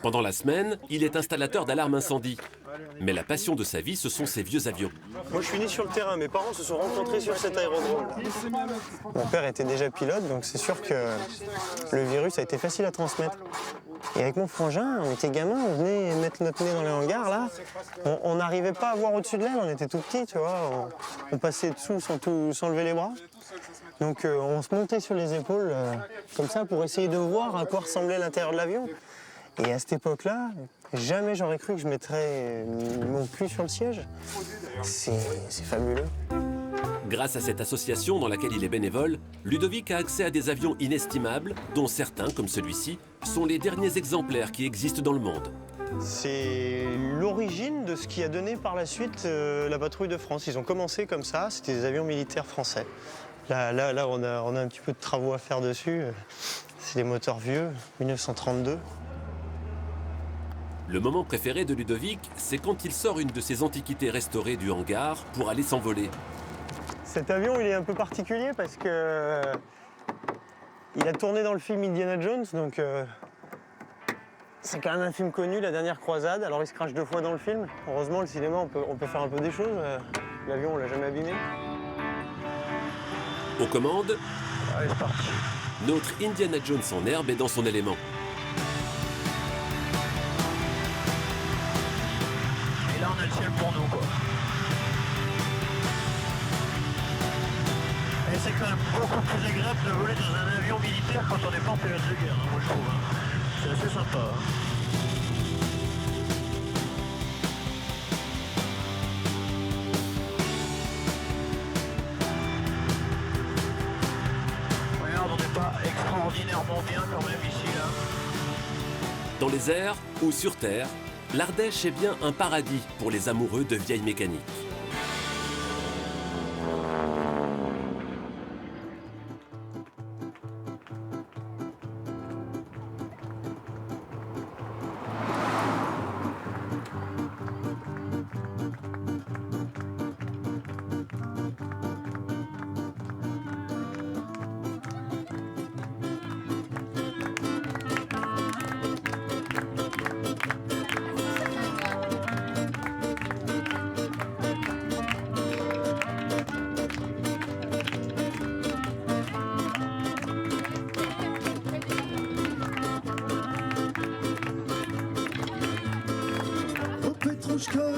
Pendant la semaine, il est installateur d'alarme incendie. Mais la passion de sa vie, ce sont ces vieux avions. Moi je suis né sur le terrain, mes parents se sont rencontrés sur cet aérodrome. Mon père était déjà pilote, donc c'est sûr que le virus a été facile à transmettre. Et avec mon frangin, on était gamins, on venait mettre notre nez dans les hangars, là. On n'arrivait pas à voir au-dessus de l'aile, on était tout petits, tu vois. On passait dessous sans lever les bras. Donc on se montait sur les épaules, comme ça, pour essayer de voir à quoi ressemblait l'intérieur de l'avion. Et à cette époque-là, jamais j'aurais cru que je mettrais mon cul sur le siège. C'est fabuleux. Grâce à cette association dans laquelle il est bénévole, Ludovic a accès à des avions inestimables, dont certains, comme celui-ci, sont les derniers exemplaires qui existent dans le monde. C'est l'origine de ce qui a donné par la suite la patrouille de France. Ils ont commencé comme ça, c'était des avions militaires français. Là on a un petit peu de travaux à faire dessus. C'est des moteurs vieux, 1932. Le moment préféré de Ludovic, c'est quand il sort une de ses antiquités restaurées du hangar pour aller s'envoler. Cet avion, il est un peu particulier parce que il a tourné dans le film Indiana Jones, donc c'est quand même un film connu, La Dernière Croisade. Alors il se crache 2 fois dans le film. Heureusement, le cinéma, on peut faire un peu des choses. L'avion, on l'a jamais abîmé. Aux commandes, allez, c'est parti. Notre Indiana Jones en herbe est dans son élément. Et là, on a le ciel pour nous, quoi. Et c'est quand même beaucoup plus agréable de voler dans un avion militaire quand on n'est pas en période de guerre, moi je trouve. C'est assez sympa. Regarde, on n'est pas extraordinairement bien quand même ici, là. Dans les airs ou sur terre, l'Ardèche est bien un paradis pour les amoureux de vieilles mécaniques.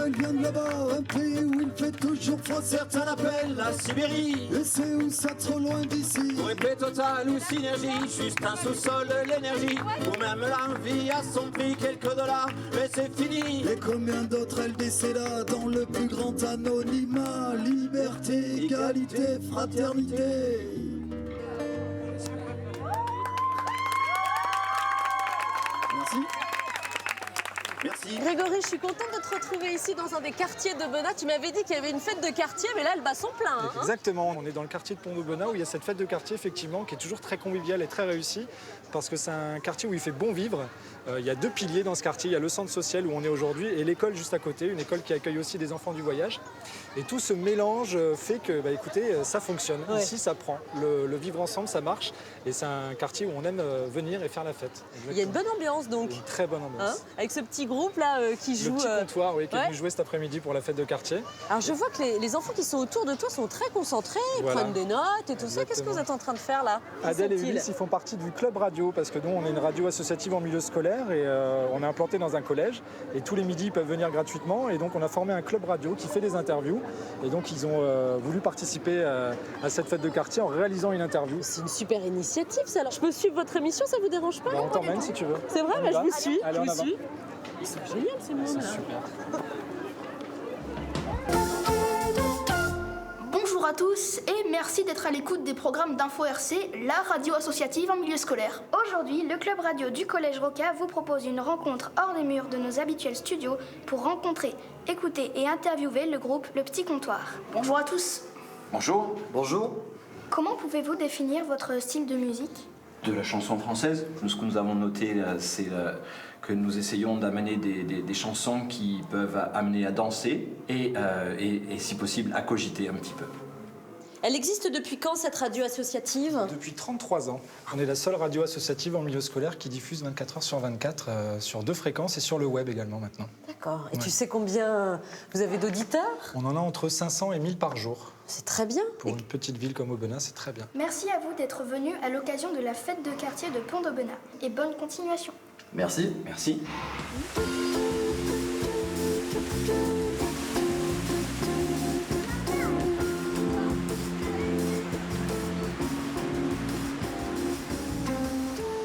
Elle vient de là-bas, un pays où il fait toujours froid. Certains l'appellent la Sibérie. Et c'est où ça, trop loin d'ici? Pour épée totale ou synergie, juste un sous-sol de l'énergie. Ou même l'envie à son prix, quelques dollars, mais c'est fini. Et combien d'autres elle décéda dans le plus grand anonymat? Liberté, égalité, fraternité. Merci. Merci. Grégory, je suis contente de te retrouver ici dans un des quartiers de Benat. Tu m'avais dit qu'il y avait une fête de quartier, mais là, elle bat son plein. Hein. Exactement, on est dans le quartier de Pont-d'Aubenas où il y a cette fête de quartier, effectivement, qui est toujours très conviviale et très réussie, parce que c'est un quartier où il fait bon vivre. Il y a 2 piliers dans ce quartier. Il y a le centre social où on est aujourd'hui et l'école juste à côté, une école qui accueille aussi des enfants du voyage. Et tout ce mélange fait que, bah, écoutez, ça fonctionne. Ouais. Ici, ça prend. Le vivre ensemble, ça marche. Et c'est un quartier où on aime venir et faire la fête. Exactement. Il y a une bonne ambiance, donc. Une très bonne ambiance. Hein, avec ce petit groupe là qui joue. Le petit comptoir, oui, qui est venu jouer cet après-midi pour la fête de quartier. Alors je vois que les enfants qui sont autour de toi sont très concentrés, ils prennent des notes et tout ça. Qu'est-ce que vous êtes en train de faire là? Adèle et Ulysse, ils font partie du club radio, parce que nous, on est une radio associative en milieu scolaire et on est implanté dans un collège. Et tous les midis, ils peuvent venir gratuitement. Et donc, on a formé un club radio qui fait des interviews. Et donc, ils ont voulu participer à cette fête de quartier en réalisant une interview. C'est une super initiative, ça. Alors, je peux suivre votre émission, ça vous dérange pas? On t'emmène si tu veux. C'est vrai, je vous suis. Allez, je vous suis. Ils sont géniaux, ces mômes là. Super. Bonjour à tous et merci d'être à l'écoute des programmes d'Info RC, la radio associative en milieu scolaire. Aujourd'hui, le club radio du Collège Roca vous propose une rencontre hors des murs de nos habituels studios pour rencontrer, écouter et interviewer le groupe Le Petit Comptoir. Bonjour à tous. Bonjour. Bonjour. Comment pouvez-vous définir votre style de musique? De la chanson française. Ce que nous avons noté, c'est que nous essayons d'amener des chansons qui peuvent amener à danser et si possible, à cogiter un petit peu. Elle existe depuis quand, cette radio associative? Depuis 33 ans. On est la seule radio associative en milieu scolaire qui diffuse 24 heures sur 24 sur 2 fréquences et sur le web également maintenant. D'accord. Et tu sais combien vous avez d'auditeurs? On en a entre 500 et 1000 par jour. C'est très bien. Pour une petite ville comme Aubenas, c'est très bien. Merci à vous d'être venus à l'occasion de la fête de quartier de Pont-d'Aubenas. Et bonne continuation. Merci. Merci.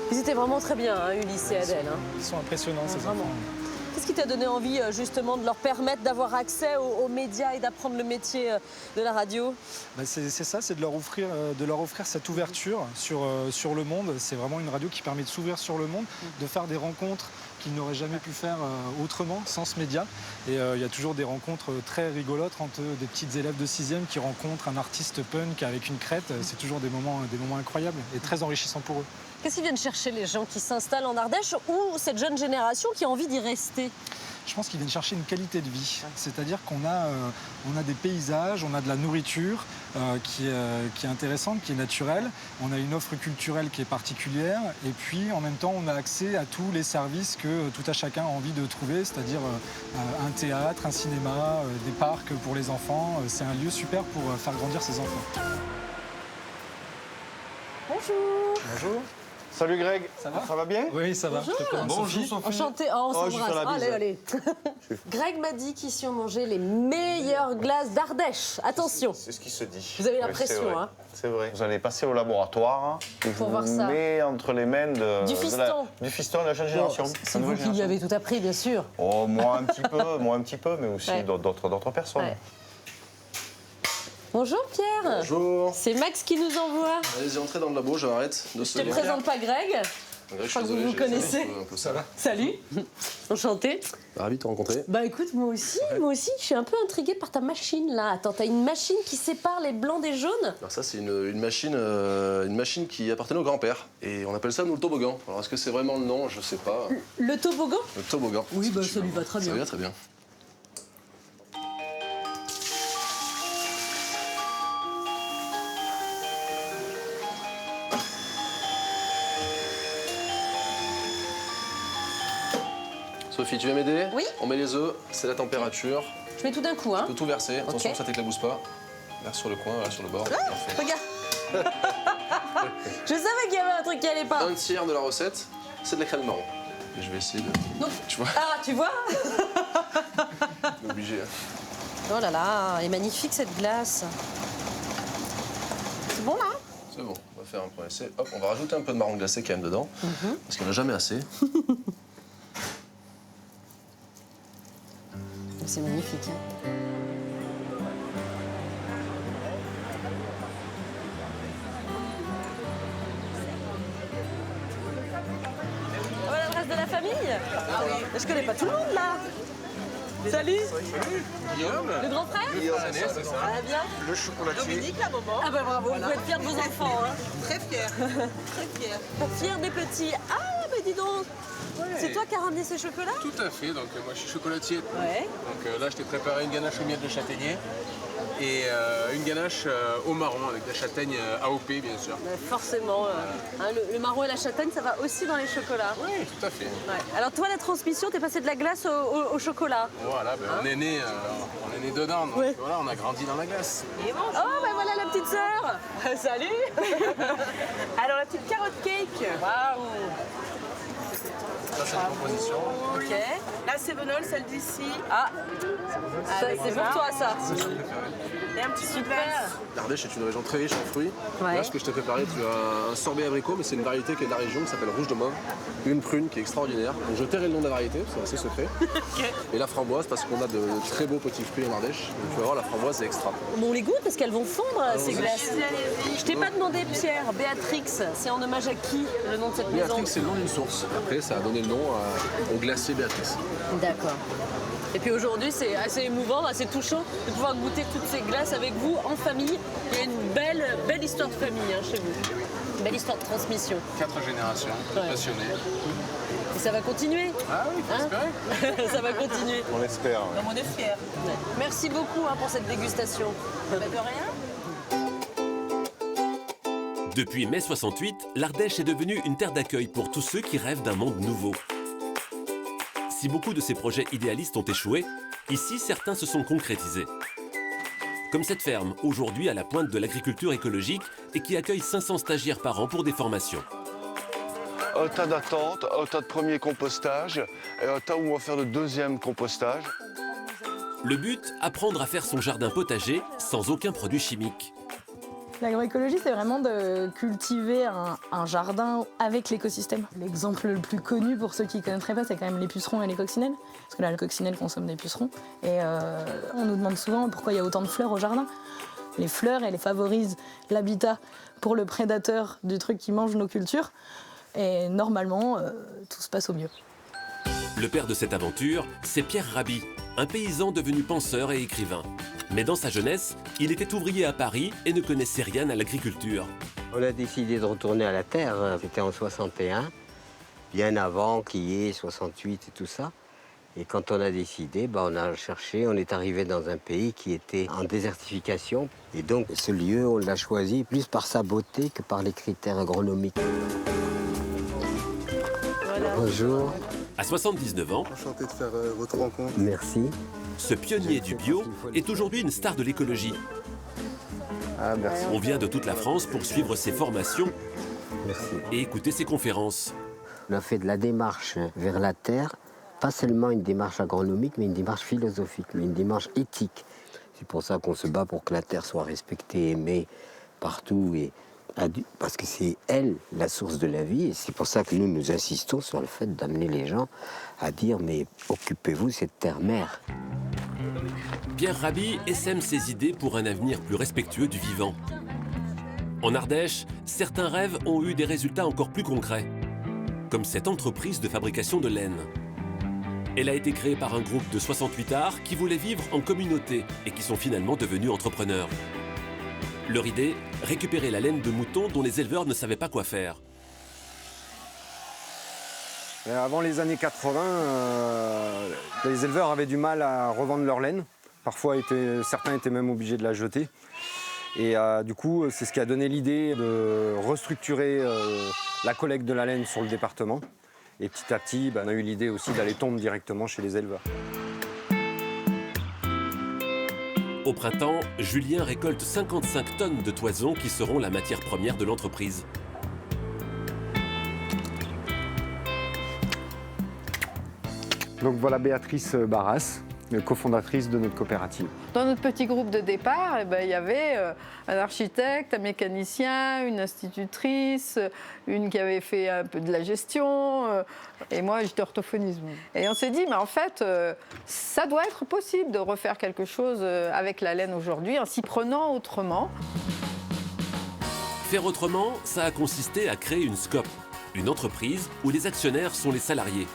Ils étaient vraiment très bien, hein, Ulysse et Adèle. Ils sont impressionnants, ces enfants. Qu'est-ce qui t'a donné envie, justement, de leur permettre d'avoir accès aux médias et d'apprendre le métier de la radio? C'est ça, c'est de leur offrir cette ouverture sur le monde. C'est vraiment une radio qui permet de s'ouvrir sur le monde, de faire des rencontres qu'ils n'auraient jamais pu faire autrement, sans ce média. Et il y a toujours des rencontres très rigolotes entre des petites élèves de 6e qui rencontrent un artiste punk avec une crête. C'est toujours des moments incroyables et très enrichissants pour eux. Qu'est-ce qu'ils viennent chercher les gens qui s'installent en Ardèche ou cette jeune génération qui a envie d'y rester? Je pense qu'ils viennent chercher une qualité de vie. C'est-à-dire qu'on a des paysages, on a de la nourriture qui est intéressante, qui est naturelle. On a une offre culturelle qui est particulière. Et puis, en même temps, on a accès à tous les services que tout à chacun a envie de trouver, c'est-à-dire un théâtre, un cinéma, des parcs pour les enfants. C'est un lieu super pour faire grandir ses enfants. Bonjour. Bonjour. Salut Greg, ça va bien? Oui, ça va. Bonjour Sophie. Enchantée. Oh, on s'embrasse. Allez, allez. Greg m'a dit qu'ici on mangeait les meilleures glaces d'Ardèche. Attention. C'est ce qui se dit. Vous avez l'impression, hein? C'est vrai. Vous allez passer au laboratoire. Pour voir ça. Mais entre les mains du fiston. Du fiston de la jeune génération. C'est vous qui lui avez tout appris, bien sûr. Oh, moi un petit peu, mais aussi d'autres personnes. Ouais. Bonjour Pierre. Bonjour. C'est Max qui nous envoie. Allez-y, entrez dans le labo, j'arrête de se Je te présente pas Greg. Je crois que vous vous connaissez. Ça va. Salut. Enchanté. Ravi de te rencontrer. Bah écoute, moi aussi, je suis un peu intriguée par ta machine là. Attends, t'as une machine qui sépare les blancs des jaunes? Alors ça, c'est une machine qui appartenait au grand-père. Et on appelle ça, nous, le toboggan. Alors est-ce que c'est vraiment le nom? Je sais pas. Le toboggan? Le toboggan. Oui, bah ça lui va très bien. Ça va très bien. Sophie, tu viens m'aider? Oui. On met les œufs, c'est la température. Je mets tout d'un coup, hein? Tu peux tout verser. Attention que ça t'éclabousse pas. Verse sur le coin, voilà, sur le bord. Ah, regarde. Je savais qu'il y avait un truc qui allait pas. Un tiers de la recette, c'est de la crème marron. Et je vais essayer de... Non. Tu vois? Ah, tu vois? Obligé. Oh là là, elle est magnifique cette glace. C'est bon là? C'est bon, on va faire un premier essai. Hop, on va rajouter un peu de marron glacé quand même dedans. Parce qu'il n'y en a jamais assez. C'est magnifique. Hein. Voilà l'adresse de la famille. Ah oui. Je connais pas tout le monde là. Salut. Guillaume. Le grand frère. Guillaume, c'est ça. Ah bien. Le chocolatier. Dominique, la maman. Ah bah bravo, vous pouvez être fiers de vos enfants. Hein. Très fier. Très fier. Fiers des petits. Ah bah dis donc. Ouais. C'est toi qui as ramené ces chocolats? Tout à fait, donc moi je suis chocolatier. Ouais. Donc là je t'ai préparé une ganache au miel de châtaignier et une ganache au marron avec de la châtaigne AOP bien sûr. Bah forcément, hein, le marron et la châtaigne ça va aussi dans les chocolats. Oui, tout à fait. Ouais. Alors toi la transmission, t'es passé de la glace au chocolat. Voilà, ben, on est né dedans, donc voilà, on a grandi dans la glace. Et bon, oh ben voilà la petite sœur. Salut. Alors la petite carotte cake. Waouh. Ça, c'est une composition. Ok. La Cévenol, celle d'ici. Ah, c'est pour toi ça. Et un petit super. L'Ardèche est une région très riche en fruits. Ouais. Là, ce que je t'ai préparé, tu as un sorbet abricot, mais c'est une variété qui est de la région qui s'appelle rouge de mauve. Une prune qui est extraordinaire. Donc je tairai le nom de la variété, c'est assez secret. Okay. Et la framboise, parce qu'on a de très beaux petits fruits en Ardèche. Donc tu vas voir, la framboise est extra. Bon, on les goûte parce qu'elles vont fondre ces glaces. Je t'ai pas demandé, Pierre. Béatrix, c'est en hommage à qui le nom de cette maison? Béatrix, c'est le nom d'une source. Après, ça a donné le nom au glacier Béatrix. D'accord. Et puis aujourd'hui, c'est assez émouvant, assez touchant de pouvoir goûter toutes ces glaces avec vous, en famille. Il y a une belle histoire de famille hein, chez vous. Une belle histoire de transmission. 4 générations, passionnés. Et ça va continuer. Ah oui, faut espérer. Ça va continuer. On espère. Ouais. On est fiers. Ouais. Merci beaucoup hein, pour cette dégustation. De rien. Depuis mai 68, l'Ardèche est devenue une terre d'accueil pour tous ceux qui rêvent d'un monde nouveau. Si beaucoup de ces projets idéalistes ont échoué, ici certains se sont concrétisés. Comme cette ferme, aujourd'hui à la pointe de l'agriculture écologique et qui accueille 500 stagiaires par an pour des formations. Un tas d'attente, un tas de premier compostage et un tas où on va faire le deuxième compostage. Le but, apprendre à faire son jardin potager sans aucun produit chimique. L'agroécologie, c'est vraiment de cultiver un jardin avec l'écosystème. L'exemple le plus connu pour ceux qui ne connaîtraient pas, c'est quand même les pucerons et les coccinelles. Parce que là, les coccinelles consomment des pucerons. Et on nous demande souvent pourquoi il y a autant de fleurs au jardin. Les fleurs, elles favorisent l'habitat pour le prédateur du truc qui mange nos cultures. Et normalement, tout se passe au mieux. Le père de cette aventure, c'est Pierre Rabhi, un paysan devenu penseur et écrivain. Mais dans sa jeunesse, il était ouvrier à Paris et ne connaissait rien à l'agriculture. On a décidé de retourner à la terre, c'était en 61, bien avant qu'il y ait 68 et tout ça. Et quand on a décidé, on a cherché, on est arrivé dans un pays qui était en désertification. Et donc ce lieu, on l'a choisi plus par sa beauté que par les critères agronomiques. Voilà. Bonjour. À 79 ans, enchanté de faire votre rencontre. Merci. Ce pionnier du bio est aujourd'hui une star de l'écologie. Ah, merci. On vient de toute la France pour suivre ses formations Merci. et écouter ses conférences. On a fait de la démarche vers la terre, pas seulement une démarche agronomique, mais une démarche philosophique, mais une démarche éthique. C'est pour ça qu'on se bat pour que la terre soit respectée, aimée partout, parce que c'est elle la source de la vie. Et c'est pour ça que nous insistons sur le fait d'amener les gens à dire mais occupez-vous de cette terre-mère. Pierre Rabhi essaime ses idées pour un avenir plus respectueux du vivant. En Ardèche, certains rêves ont eu des résultats encore plus concrets, comme cette entreprise de fabrication de laine. Elle a été créée par un groupe de 68 arts qui voulaient vivre en communauté et qui sont finalement devenus entrepreneurs. Leur idée, récupérer la laine de moutons dont les éleveurs ne savaient pas quoi faire. Avant les années 80, les éleveurs avaient du mal à revendre leur laine. Parfois, certains étaient même obligés de la jeter. Et du coup, c'est ce qui a donné l'idée de restructurer la collecte de la laine sur le département. Et petit à petit, on a eu l'idée aussi d'aller tondre directement chez les éleveurs. Au printemps, Julien récolte 55 tonnes de toison qui seront la matière première de l'entreprise. Donc voilà Béatrice Barras, cofondatrice de notre coopérative. Dans notre petit groupe de départ, il y avait un architecte, un mécanicien, une institutrice, une qui avait fait un peu de la gestion, et moi j'étais orthophoniste. Et on s'est dit, mais en fait, ça doit être possible de refaire quelque chose avec la laine aujourd'hui, en s'y prenant autrement. Faire autrement, ça a consisté à créer une SCOP, une entreprise où les actionnaires sont les salariés.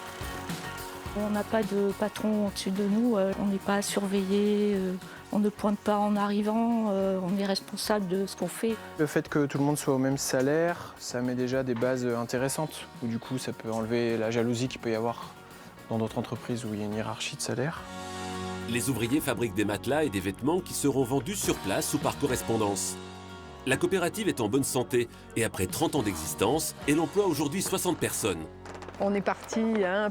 On n'a pas de patron au-dessus de nous, on n'est pas surveillé, on ne pointe pas en arrivant, on est responsable de ce qu'on fait. Le fait que tout le monde soit au même salaire, ça met déjà des bases intéressantes, où du coup ça peut enlever la jalousie qu'il peut y avoir dans d'autres entreprises où il y a une hiérarchie de salaire. Les ouvriers fabriquent des matelas et des vêtements qui seront vendus sur place ou par correspondance. La coopérative est en bonne santé et après 30 ans d'existence, elle emploie aujourd'hui 60 personnes. On est parti,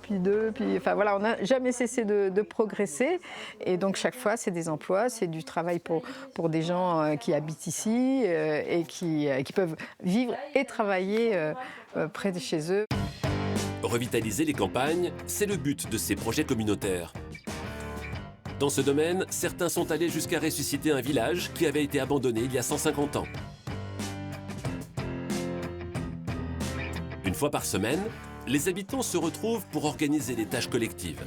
puis deux, on n'a jamais cessé de progresser. Et donc chaque fois, c'est des emplois, c'est du travail pour des gens qui habitent ici et qui peuvent vivre et travailler près de chez eux. Revitaliser les campagnes, c'est le but de ces projets communautaires. Dans ce domaine, certains sont allés jusqu'à ressusciter un village qui avait été abandonné il y a 150 ans. Une fois par semaine, les habitants se retrouvent pour organiser des tâches collectives.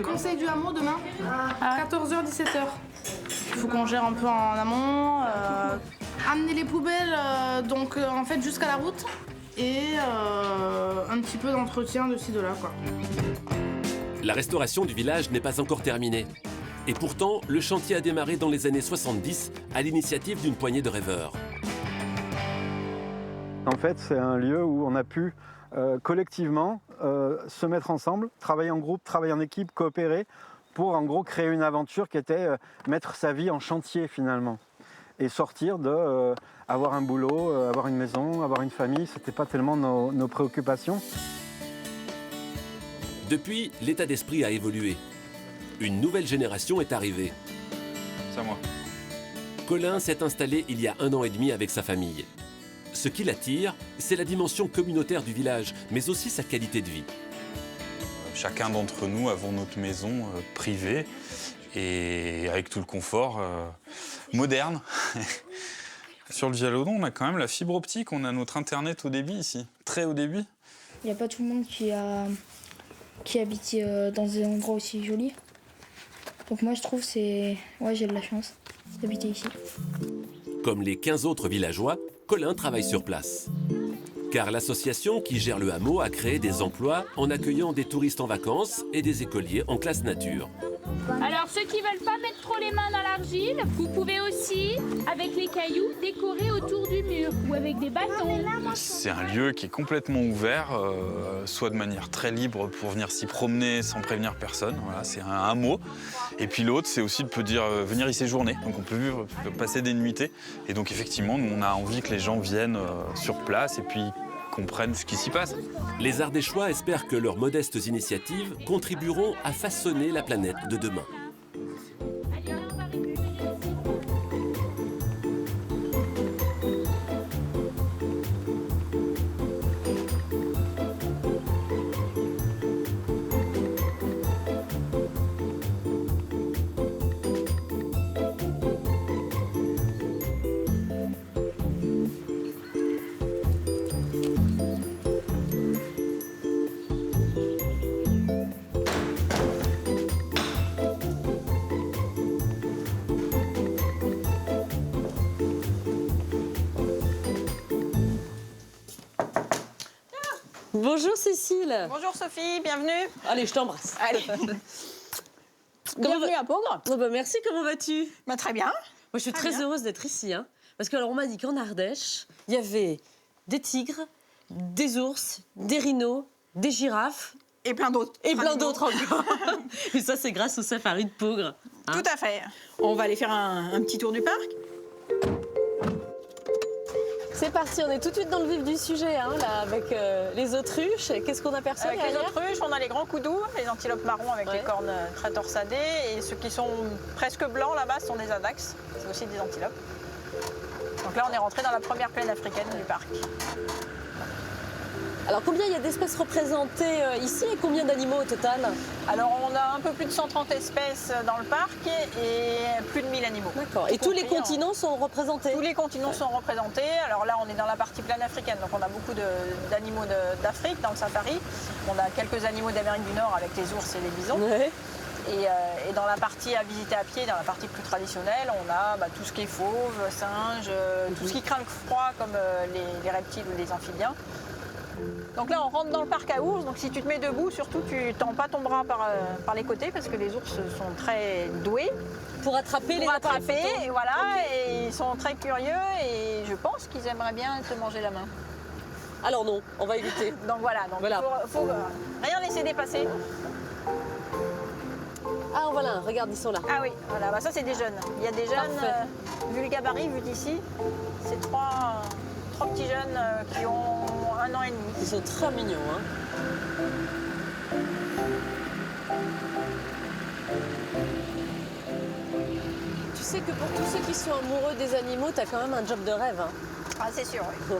Conseil du hameau demain, à 14h, 17h. Il faut qu'on gère un peu en amont. Amener les poubelles en fait jusqu'à la route et un petit peu d'entretien de ci, de là, quoi. La restauration du village n'est pas encore terminée. Et pourtant, le chantier a démarré dans les années 70 à l'initiative d'une poignée de rêveurs. En fait, c'est un lieu où on a pu collectivement se mettre ensemble, travailler en groupe, travailler en équipe, coopérer pour en gros créer une aventure qui était mettre sa vie en chantier finalement et sortir de avoir un boulot, avoir une maison, avoir une famille, c'était pas tellement nos préoccupations. Depuis, l'état d'esprit a évolué. Une nouvelle génération est arrivée. C'est à moi. Colin s'est installé il y a 1 an et demi avec sa famille. Ce qui l'attire, c'est la dimension communautaire du village, mais aussi sa qualité de vie. Chacun d'entre nous avons notre maison privée et avec tout le confort moderne. Sur le Vialodon, on a quand même la fibre optique, on a notre internet haut débit ici, très haut débit. Il n'y a pas tout le monde qui habite dans des endroits aussi jolis. Donc moi je trouve j'ai de la chance d'habiter ici. Comme les 15 autres villageois, Colin travaille sur place. Car l'association qui gère le hameau a créé des emplois en accueillant des touristes en vacances et des écoliers en classe nature. Alors, ceux qui veulent pas mettre trop les mains dans l'argile, vous pouvez aussi, avec les cailloux, décorer autour du mur ou avec des bâtons. C'est un lieu qui est complètement ouvert, soit de manière très libre pour venir s'y promener sans prévenir personne. Voilà, c'est un hameau. Et puis l'autre, c'est aussi de venir y séjourner. Donc on peut passer des nuitées. Et donc effectivement, nous, on a envie que les gens viennent sur place et puis comprennent ce qui s'y passe. Les Ardéchois espèrent que leurs modestes initiatives contribueront à façonner la planète de demain. Bonjour Cécile. Bonjour Sophie, bienvenue. Allez, je t'embrasse. Allez. Bienvenue à Pogre. Oh bah merci, comment vas-tu? Très bien. Moi je suis très heureuse d'être ici. Parce que alors, on m'a dit qu'en Ardèche, il y avait des tigres, des ours, des rhinos, des girafes. Et plein d'autres. Et plein d'autres encore. Et ça c'est grâce au safari de Pogre. Tout à fait. On va aller faire un petit tour du parc. C'est parti, on est tout de suite dans le vif du sujet, là, avec les autruches. Qu'est-ce qu'on aperçoit Avec les derrière? autruches, on a les grands coudous, les antilopes marrons avec les cornes très torsadées. Et ceux qui sont presque blancs là-bas sont des adax. C'est aussi des antilopes. Donc là, on est rentré dans la première plaine africaine du parc. Alors combien il y a d'espèces représentées ici et combien d'animaux au total? Alors on a un peu plus de 130 espèces dans le parc et plus de 1000 animaux. D'accord. Et tous les continents sont représentés? Tous les continents sont représentés. Alors là on est dans la partie plaine africaine, donc on a beaucoup d'animaux d'Afrique dans le safari. On a quelques animaux d'Amérique du Nord avec les ours et les bisons. Ouais. Et dans la partie à visiter à pied, dans la partie plus traditionnelle, on a tout ce qui est fauve, singe, tout ce qui craint le froid comme les reptiles ou les amphibiens. Donc là, on rentre dans le parc à ours, donc si tu te mets debout, surtout tu tends pas ton bras par les côtés parce que les ours sont très doués. Pour attraper les attraper, et voilà, et ils sont très curieux et je pense qu'ils aimeraient bien te manger la main. Alors non, on va éviter. Donc voilà, faut rien laisser dépasser. Ah voilà, regarde, ils sont là. Ah oui, voilà, ça c'est des jeunes. Il y a des jeunes, vu le gabarit, vu d'ici, c'est trois petits jeunes qui ont 1 an et demi. Ils sont très mignons. Tu sais que pour tous ceux qui sont amoureux des animaux, tu as quand même un job de rêve. Ah c'est sûr, oui.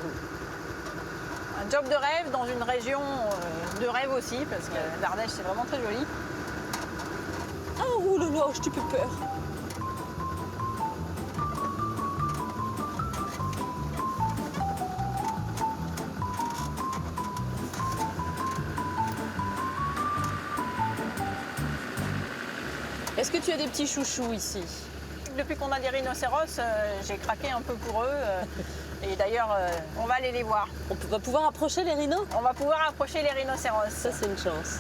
Un job de rêve dans une région de rêve aussi, parce que l'Ardèche c'est vraiment très joli. Ah oulala, je t'ai plus peur. Est-ce que tu as des petits chouchous ici? Depuis qu'on a des rhinocéros, j'ai craqué un peu pour eux. Et d'ailleurs, on va aller les voir. On va pouvoir approcher les rhinos? On va pouvoir approcher les rhinocéros. Ça, c'est une chance.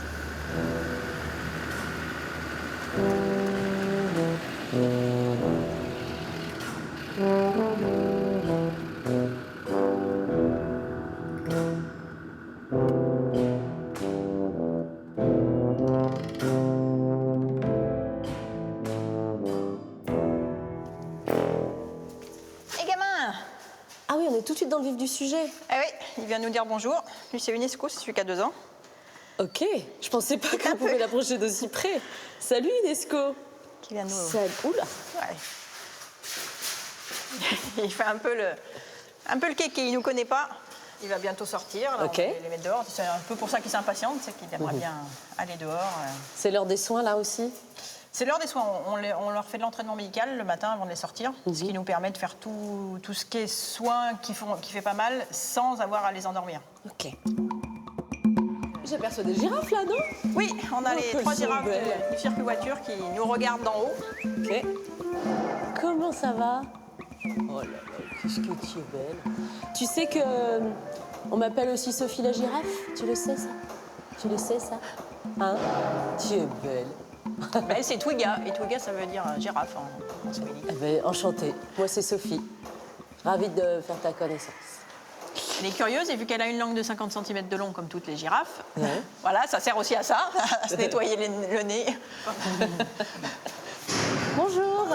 Tout de suite dans le vif du sujet. Ah oui, il vient nous dire bonjour. Lui, c'est Unesco, c'est celui qui a 2 ans. Ok, je pensais pas qu'on pouvait l'approcher d'aussi près. Salut Unesco. Qui vient nous... Oula. Ouais. Il fait un peu le kéké, il nous connaît pas. Il va bientôt sortir, alors on va les mettre dehors. C'est un peu pour ça qu'il s'impatiente, c'est qu'il aimerait bien aller dehors. C'est l'heure des soins là aussi? C'est l'heure des soins. On leur fait de l'entraînement médical le matin avant de les sortir, ce qui nous permet de faire tout ce qui est soins qui fait pas mal sans avoir à les endormir. Ok. J'aperçois des girafes là, non? Oui, on a les 3 girafes du circuit voiture qui nous regardent d'en haut. Ok. Comment ça va? Oh là là, qu'est-ce que tu es belle. Tu sais que on m'appelle aussi Sophie la girafe? Tu le sais ça? Tu le sais ça? Hein? Tu es belle. Ben, c'est Twiga, et Twiga ça veut dire girafe en swahili. Eh ben, enchantée. Moi, c'est Sophie. Ravie de faire ta connaissance. Elle est curieuse et vu qu'elle a une langue de 50 cm de long comme toutes les girafes, voilà, ça sert aussi à ça, à se nettoyer le nez. Bonjour.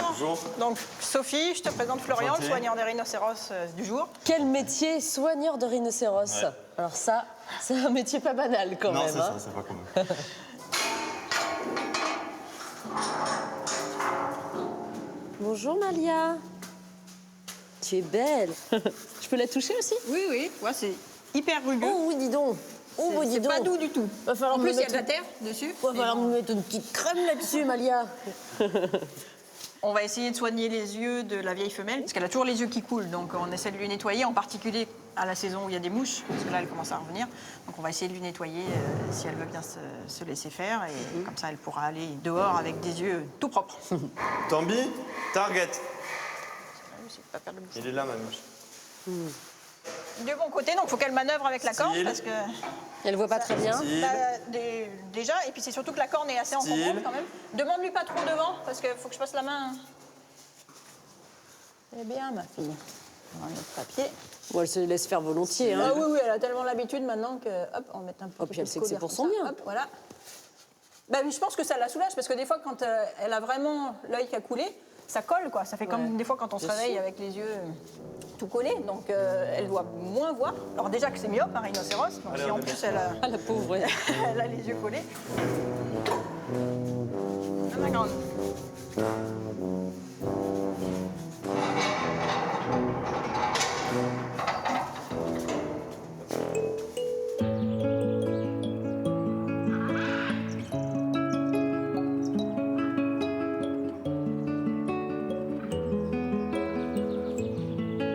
Bonjour. Donc Sophie, je te présente Florian, le soigneur des rhinocéros du jour. Quel métier, soigneur de rhinocéros. Ouais. Alors ça, c'est un métier pas banal quand non, même. c'est ça, c'est pas commun. Bonjour Malia. Tu es belle. Je peux la toucher aussi? Oui, oui, ouais, c'est hyper rugueux. Oh oui, dis donc. Oh, oui, dis c'est donc. pas doux du tout. Va falloir En me plus, il y a mettre de la terre dessus. Va falloir me mettre une petite crème là-dessus, Malia. On va essayer de soigner les yeux de la vieille femelle, parce qu'elle a toujours les yeux qui coulent, donc on essaie de lui nettoyer, en particulier à la saison où il y a des mouches, parce que là, elle commence à revenir. Donc on va essayer de lui nettoyer si elle veut bien se laisser faire, et comme ça, elle pourra aller dehors avec des yeux tout propres. Tambi, target. Pas perdre le bouchon. Il est là, ma mouche. Du bon côté, donc il faut qu'elle manœuvre avec la corne, parce que... Elle voit pas très bien. Déjà, et puis c'est surtout que la corne est assez encombrante quand même. Demande-lui pas trop devant, parce qu'il faut que je passe la main. Eh bien, ma fille. On va mettre le papier. Bon, elle se laisse faire volontiers. Hein. Ah oui, oui, elle a tellement l'habitude maintenant que, hop, on va mettre un peu. Oh, puis elle sait que c'est pour son bien. Hop, voilà. Ben, je pense que ça la soulage, parce que des fois, quand elle a vraiment l'œil qui a coulé, ça colle, quoi. Ça fait comme des fois quand on se réveille avec les yeux tout collés, donc elle doit moins voir. Alors déjà que c'est myope, un rhinocéros, donc si en plus elle a... Ah, la pauvre, ouais. Elle a les yeux collés. Ah, ma grande.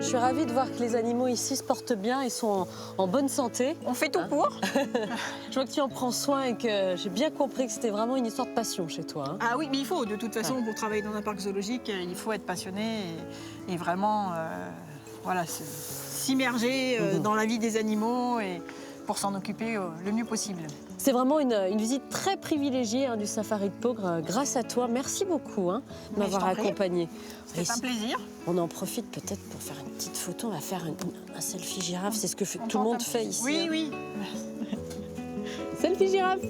Je suis ravie de voir que les animaux ici se portent bien et sont en bonne santé. On fait tout pour. Je vois que tu en prends soin et que j'ai bien compris que c'était vraiment une histoire de passion chez toi. Hein. Ah oui, mais il faut, de toute façon, pour travailler dans un parc zoologique, il faut être passionné et vraiment voilà, s'immerger dans la vie des animaux et pour s'en occuper le mieux possible. C'est vraiment une visite très privilégiée du safari de Peaugres grâce à toi. Merci beaucoup de m'avoir accompagnée. C'est un plaisir. On en profite peut-être pour faire une petite photo. On va faire un selfie girafe. C'est ce que tout le monde fait ici. Oui, oui. Selfie girafe.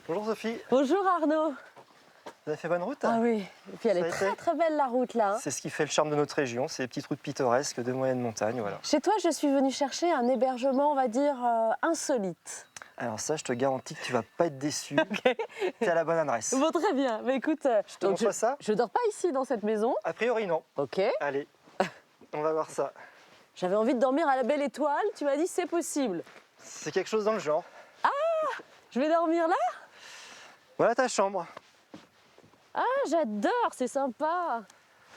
Bonjour Sophie. Bonjour Arnaud. Vous avez fait bonne route? Ah oui, et puis elle est très très belle la route là. C'est ce qui fait le charme de notre région, ces petites routes pittoresques de moyenne montagne, voilà. Chez toi, je suis venue chercher un hébergement, on va dire, insolite. Alors ça, je te garantis que tu vas pas être déçu. Okay. Tu es à la bonne adresse. Bon, très bien. Mais écoute, je te montre ça. Je dors pas ici dans cette maison. A priori, non. Ok. Allez, on va voir ça. J'avais envie de dormir à la Belle Étoile. Tu m'as dit c'est possible. C'est quelque chose dans le genre. Ah, je vais dormir là? Voilà ta chambre. Ah, j'adore, c'est sympa.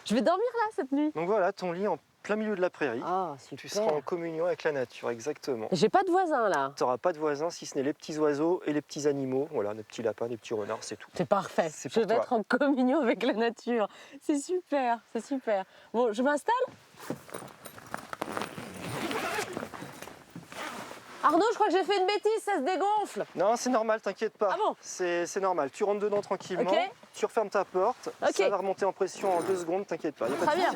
Je vais dormir là cette nuit. Donc voilà, ton lit en plein milieu de la prairie. Ah, super. Tu seras en communion avec la nature, exactement. J'ai pas de voisins là. Tu n'auras pas de voisins si ce n'est les petits oiseaux et les petits animaux. Voilà, des petits lapins, des petits renards, c'est tout. C'est parfait. Je vais être en communion avec la nature. C'est super, c'est super. Bon, je m'installe? Arnaud, je crois que j'ai fait une bêtise, ça se dégonfle. Non, c'est normal, t'inquiète pas. Ah bon? C'est normal. Tu rentres dedans tranquillement, okay. Tu refermes ta porte, ça va remonter en pression en 2 secondes, t'inquiète pas. Très bien.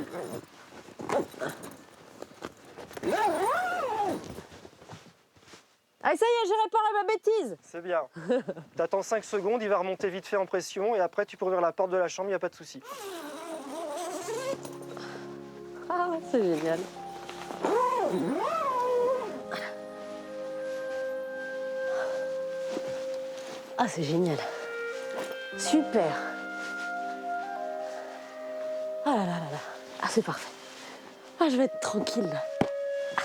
Ah, ça y est, j'ai réparé ma bêtise. C'est bien. T'attends 5 secondes, il va remonter vite fait en pression et après tu peux ouvrir la porte de la chambre, il n'y a pas de souci. Ah, c'est génial. Ah, c'est génial. Super. Ah là là là là. Ah, c'est parfait. Ah, je vais être tranquille là. Ah,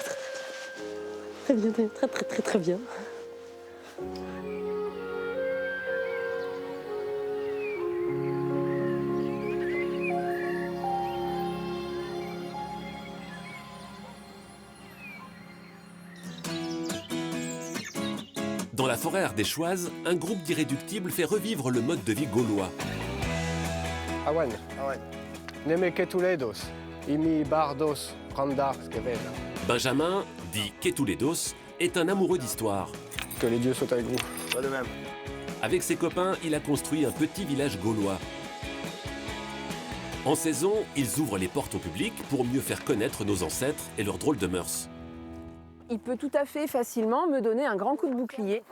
très bien. Très bien, très très très très bien. Dans la forêt ardéchoise, un groupe d'irréductibles fait revivre le mode de vie gaulois. Awan, neme ketuledos, imi bardos, prandar skevela. Benjamin, dit Ketuledos, est un amoureux d'histoire. Que les dieux soient avec vous. Pas de même. Avec ses copains, il a construit un petit village gaulois. En saison, ils ouvrent les portes au public pour mieux faire connaître nos ancêtres et leurs drôles de mœurs. Il peut tout à fait facilement me donner un grand coup de bouclier.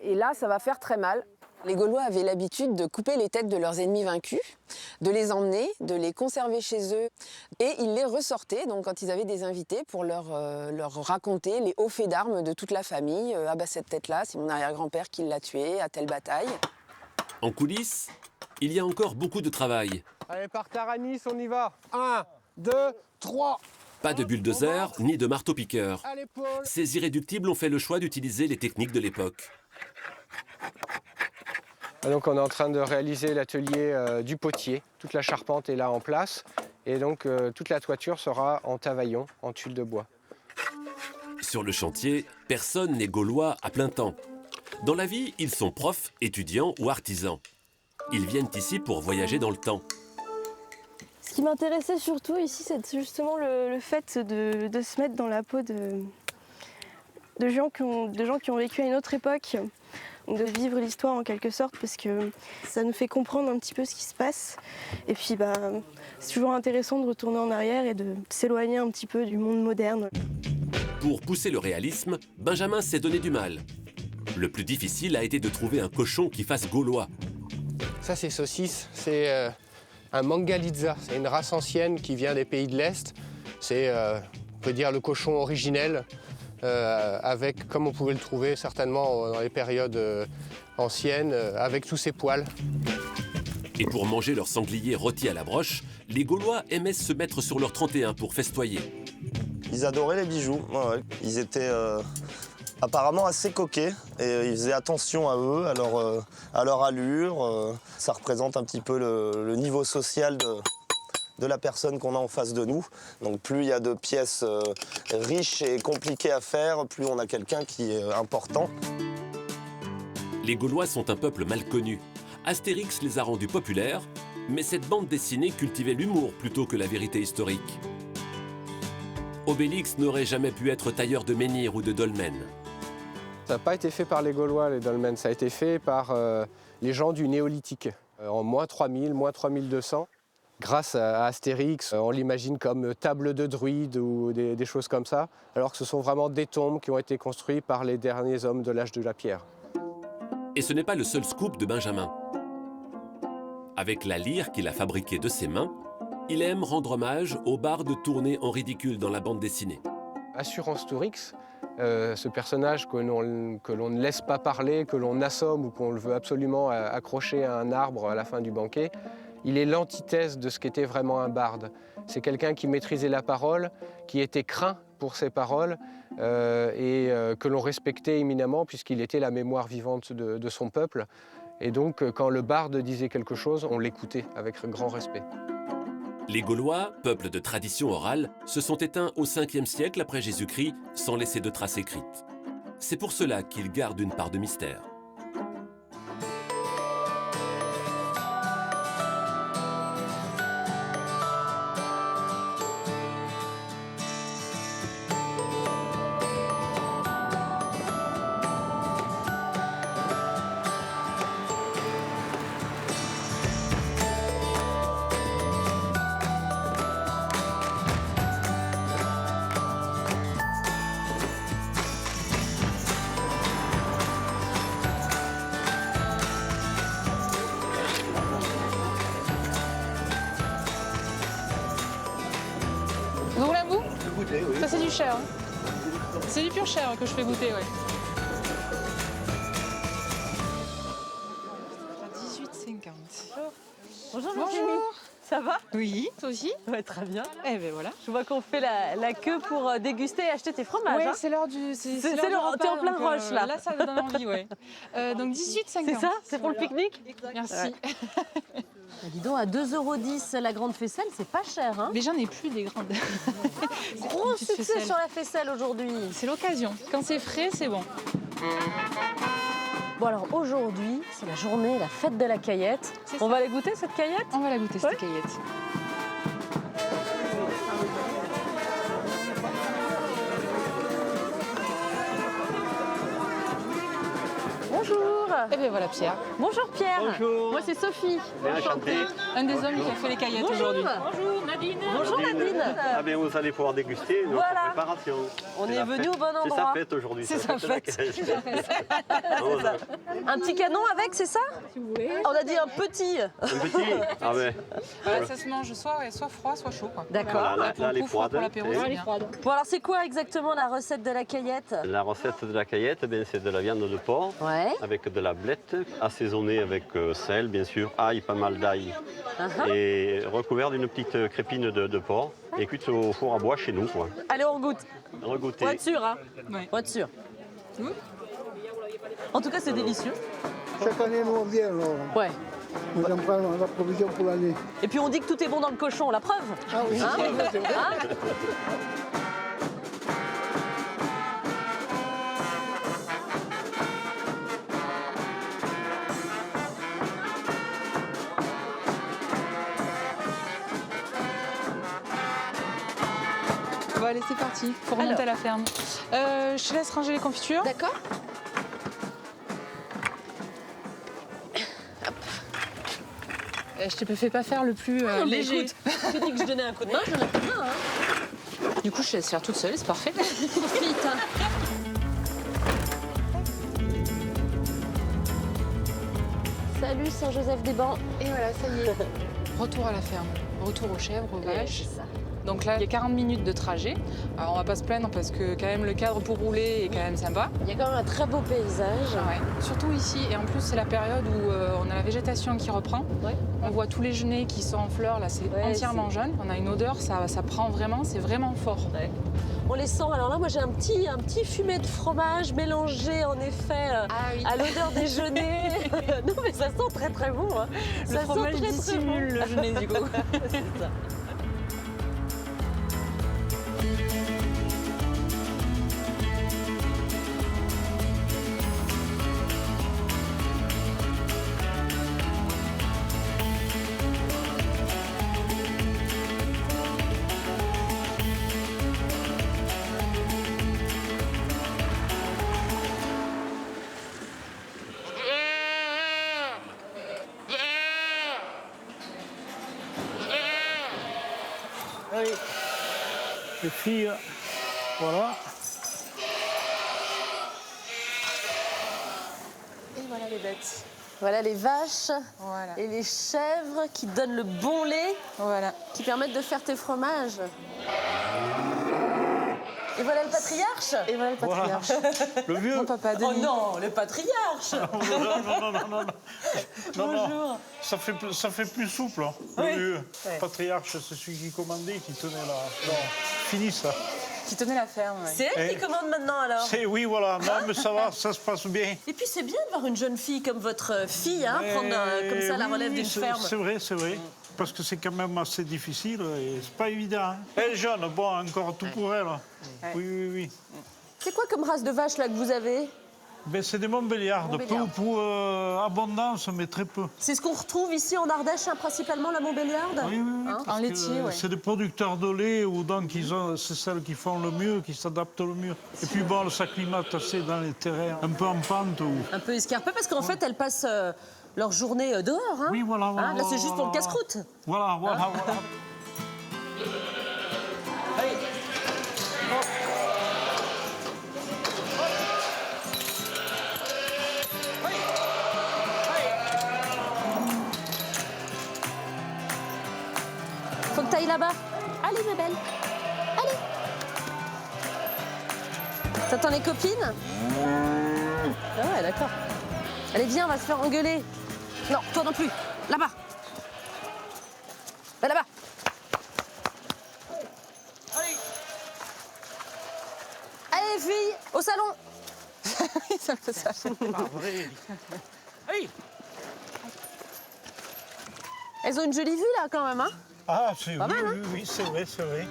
Et là, ça va faire très mal. Les Gaulois avaient l'habitude de couper les têtes de leurs ennemis vaincus, de les emmener, de les conserver chez eux. Et ils les ressortaient, donc quand ils avaient des invités, pour leur raconter les hauts faits d'armes de toute la famille. Ah bah cette tête-là, c'est mon arrière-grand-père qui l'a tué à telle bataille. En coulisses, il y a encore beaucoup de travail. Allez, par Taranis, on y va. 1, 2, 3. Pas de bulldozer ni de marteau-piqueur. Ces irréductibles ont fait le choix d'utiliser les techniques de l'époque. Donc on est en train de réaliser l'atelier du potier. Toute la charpente est là en place. Et donc toute la toiture sera en tavaillon, en tuile de bois. Sur le chantier, personne n'est gaulois à plein temps. Dans la vie, ils sont profs, étudiants ou artisans. Ils viennent ici pour voyager dans le temps. Ce qui m'intéressait surtout ici, c'est justement le fait de se mettre dans la peau de gens qui ont vécu à une autre époque, de vivre l'histoire en quelque sorte, parce que ça nous fait comprendre un petit peu ce qui se passe. Et puis c'est toujours intéressant de retourner en arrière et de s'éloigner un petit peu du monde moderne. Pour pousser le réalisme, Benjamin s'est donné du mal. Le plus difficile a été de trouver un cochon qui fasse gaulois. Ça c'est saucisse, c'est un mangalitza, c'est une race ancienne qui vient des pays de l'Est. C'est, on peut dire, le cochon originel, avec, comme on pouvait le trouver certainement dans les périodes anciennes, avec tous ses poils. Et pour manger leur sanglier rôti à la broche, les Gaulois aimaient se mettre sur leur 31 pour festoyer. Ils adoraient les bijoux, ouais. Ils étaient apparemment assez coquets et ils faisaient attention à eux, à leur allure. Ça représente un petit peu le niveau social de la personne qu'on a en face de nous. Donc plus il y a de pièces riches et compliquées à faire, plus on a quelqu'un qui est important. Les Gaulois sont un peuple mal connu. Astérix les a rendus populaires, mais cette bande dessinée cultivait l'humour plutôt que la vérité historique. Obélix n'aurait jamais pu être tailleur de menhir ou de dolmen. Ça n'a pas été fait par les Gaulois, les dolmens, ça a été fait par les gens du néolithique, en moins 3000, moins 3200. Grâce à Astérix, on l'imagine comme table de druides ou des choses comme ça, alors que ce sont vraiment des tombes qui ont été construites par les derniers hommes de l'âge de la pierre. Et ce n'est pas le seul scoop de Benjamin. Avec la lyre qu'il a fabriquée de ses mains, il aime rendre hommage aux bardes tournés en ridicule dans la bande dessinée. Assurance Tourix, ce personnage que l'on ne laisse pas parler, que l'on assomme ou qu'on veut absolument accrocher à un arbre à la fin du banquet, il est l'antithèse de ce qu'était vraiment un barde. C'est quelqu'un qui maîtrisait la parole, qui était craint pour ses paroles et que l'on respectait éminemment puisqu'il était la mémoire vivante de son peuple. Et donc, quand le barde disait quelque chose, on l'écoutait avec grand respect. Les Gaulois, peuple de tradition orale, se sont éteints au 5e siècle après Jésus-Christ sans laisser de traces écrites. C'est pour cela qu'ils gardent une part de mystère. Vous voulez un goût? Ça c'est du chèvre. C'est du pur chèvre que je fais goûter, ouais. Ça fera 18,50. Bonjour Virginie. Ça va? Oui, toi aussi? Ouais, très bien. Eh ben voilà. Je vois qu'on fait la queue pour déguster et acheter tes fromages. Oui, hein. c'est l'heure du. C'est l'heure, t'es en plein rush là. Là, ça me donne envie, ouais. Donc 18,50. C'est ça? C'est pour le pique-nique? Merci. Ouais. Dis donc, à 2,10 € la grande faisselle, c'est pas cher. Hein. Mais j'en ai plus des grandes. Gros succès sur la faisselle aujourd'hui. C'est l'occasion. Quand c'est frais, c'est bon. Bon alors aujourd'hui, c'est la journée, la fête de la caillette. On va la goûter cette caillette? On va la goûter cette caillette. Bonjour. Et bien voilà Pierre. Bonjour Pierre. Bonjour. Moi c'est Sophie. Enchanté. Un des hommes qui a fait les caillettes aujourd'hui. Bonjour Nadine. Bonjour Nadine. Ah bien vous allez pouvoir déguster notre préparation. On est venu au bon endroit. C'est sa fête aujourd'hui. C'est sa fête. Voilà. Un petit canon avec, c'est ça? Si vous voulez. On a dit un petit. Un petit. Ah ben. Voilà, ça se mange soit froid, soit chaud. D'accord. Voilà, là elle est froide. Pour l'apéro, c'est bien. Bon alors c'est quoi exactement la recette de la caillette? La recette de la caillette, c'est de la viande de porc avec de la blette, assaisonnée avec sel, bien sûr, ail, pas mal d'ail, et recouvert d'une petite crépine de porc et cuite au four à bois chez nous. Quoi. Allez, on goûte. Regoûter. Pour être sûr, hein. Pour être sûr. En tout cas, c'est délicieux. Chaque année, nous on vient alors. Ouais. On en prend la provision pour l'année. Et puis on dit que tout est bon dans le cochon, la preuve. Ah oui, c'est vrai. Bon allez, c'est parti. Faut remonter à la ferme. Je te laisse ranger les confitures. D'accord. Je te fais pas faire le plus léger. Écoute, tu dis que je donnais un coup de main, je donne un coup de main. Hein. Du coup, je te laisse faire toute seule, c'est parfait. Profite. Hein. Salut Saint-Joseph-des-Bancs. Et voilà, ça y est. Retour à la ferme. Retour aux chèvres, aux vaches. Donc là, il y a 40 minutes de trajet. Alors, on va pas se plaindre parce que quand même le cadre pour rouler est quand même sympa. Il y a quand même un très beau paysage. Ouais. Surtout ici, et en plus c'est la période où on a la végétation qui reprend. Ouais. On voit tous les genêts qui sont en fleurs, là c'est entièrement jaune. On a une odeur, ça prend vraiment, c'est vraiment fort. Ouais. On les sent. Alors là, moi j'ai un petit fumet de fromage mélangé en effet à l'odeur des genêts. Non mais ça sent très très bon. Hein. Le fromage dissimule le genêt du coup. C'est ça. Oui. Les filles, voilà. Et voilà les bêtes. Voilà les vaches et les chèvres qui donnent le bon lait, qui permettent de faire tes fromages. Et voilà le patriarche. Et voilà le patriarche. Le vieux. Mon papa Denis. Oh non, le patriarche. Non. Bonjour. Non. Ça fait plus souple, hein, le vieux. Ouais. Patriarche, c'est celui qui commandait, qui tenait la... Non, fini ça. Qui tenait la ferme. C'est elle qui commande maintenant alors? Oui, voilà. Non, mais ça va, ça se passe bien. Et puis c'est bien de voir une jeune fille comme votre fille, hein, prendre comme ça la relève d'une ferme. C'est vrai, c'est vrai. Parce que c'est quand même assez difficile et c'est pas évident. Hein. Elle est jeune, bon, encore tout pour elle. Oui. C'est quoi comme race de vache là que vous avez? Ben, c'est des Montbéliardes, peu ou pour abondance, mais très peu. C'est ce qu'on retrouve ici en Ardèche, hein, principalement la Montbéliarde? Oui, hein, en laitier, c'est des producteurs de lait, ou donc c'est celles qui font le mieux, qui s'adaptent le mieux. Et puis bon, elles s'acclimatent assez dans les terrains, un peu en pente. Un peu escarpées, parce qu'en fait, elles passent leur journée dehors. Hein. Oui, voilà. Hein, là, c'est juste pour le casse-croûte. Voilà. Faut que t'ailles là-bas. Allez, ma belle. Allez. T'attends les copines? Ah ouais, d'accord. Allez, viens, on va se faire engueuler. Non, toi non plus. Là-bas. Là-bas. Allez, filles, au salon. Ça me fait ça. Elles ont une jolie vue, là, quand même, hein? Ah, c'est Pas oui, mal, hein? oui, oui, c'est vrai, c'est vrai.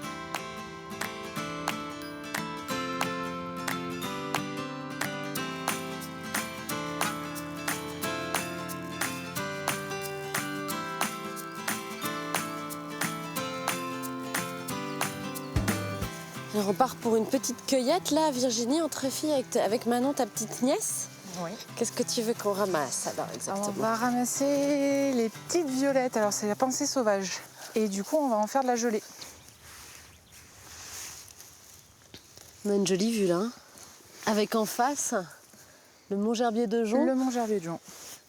On repart pour une petite cueillette, là, Virginie, entre filles, avec Manon, ta petite nièce. Oui. Qu'est-ce que tu veux qu'on ramasse, alors, exactement? On va ramasser les petites violettes. Alors, c'est la pensée sauvage. Et du coup, on va en faire de la gelée. On a une jolie vue, là. Hein. Avec en face le Mont Gerbier de Jonc. Le Mont Gerbier de Jonc.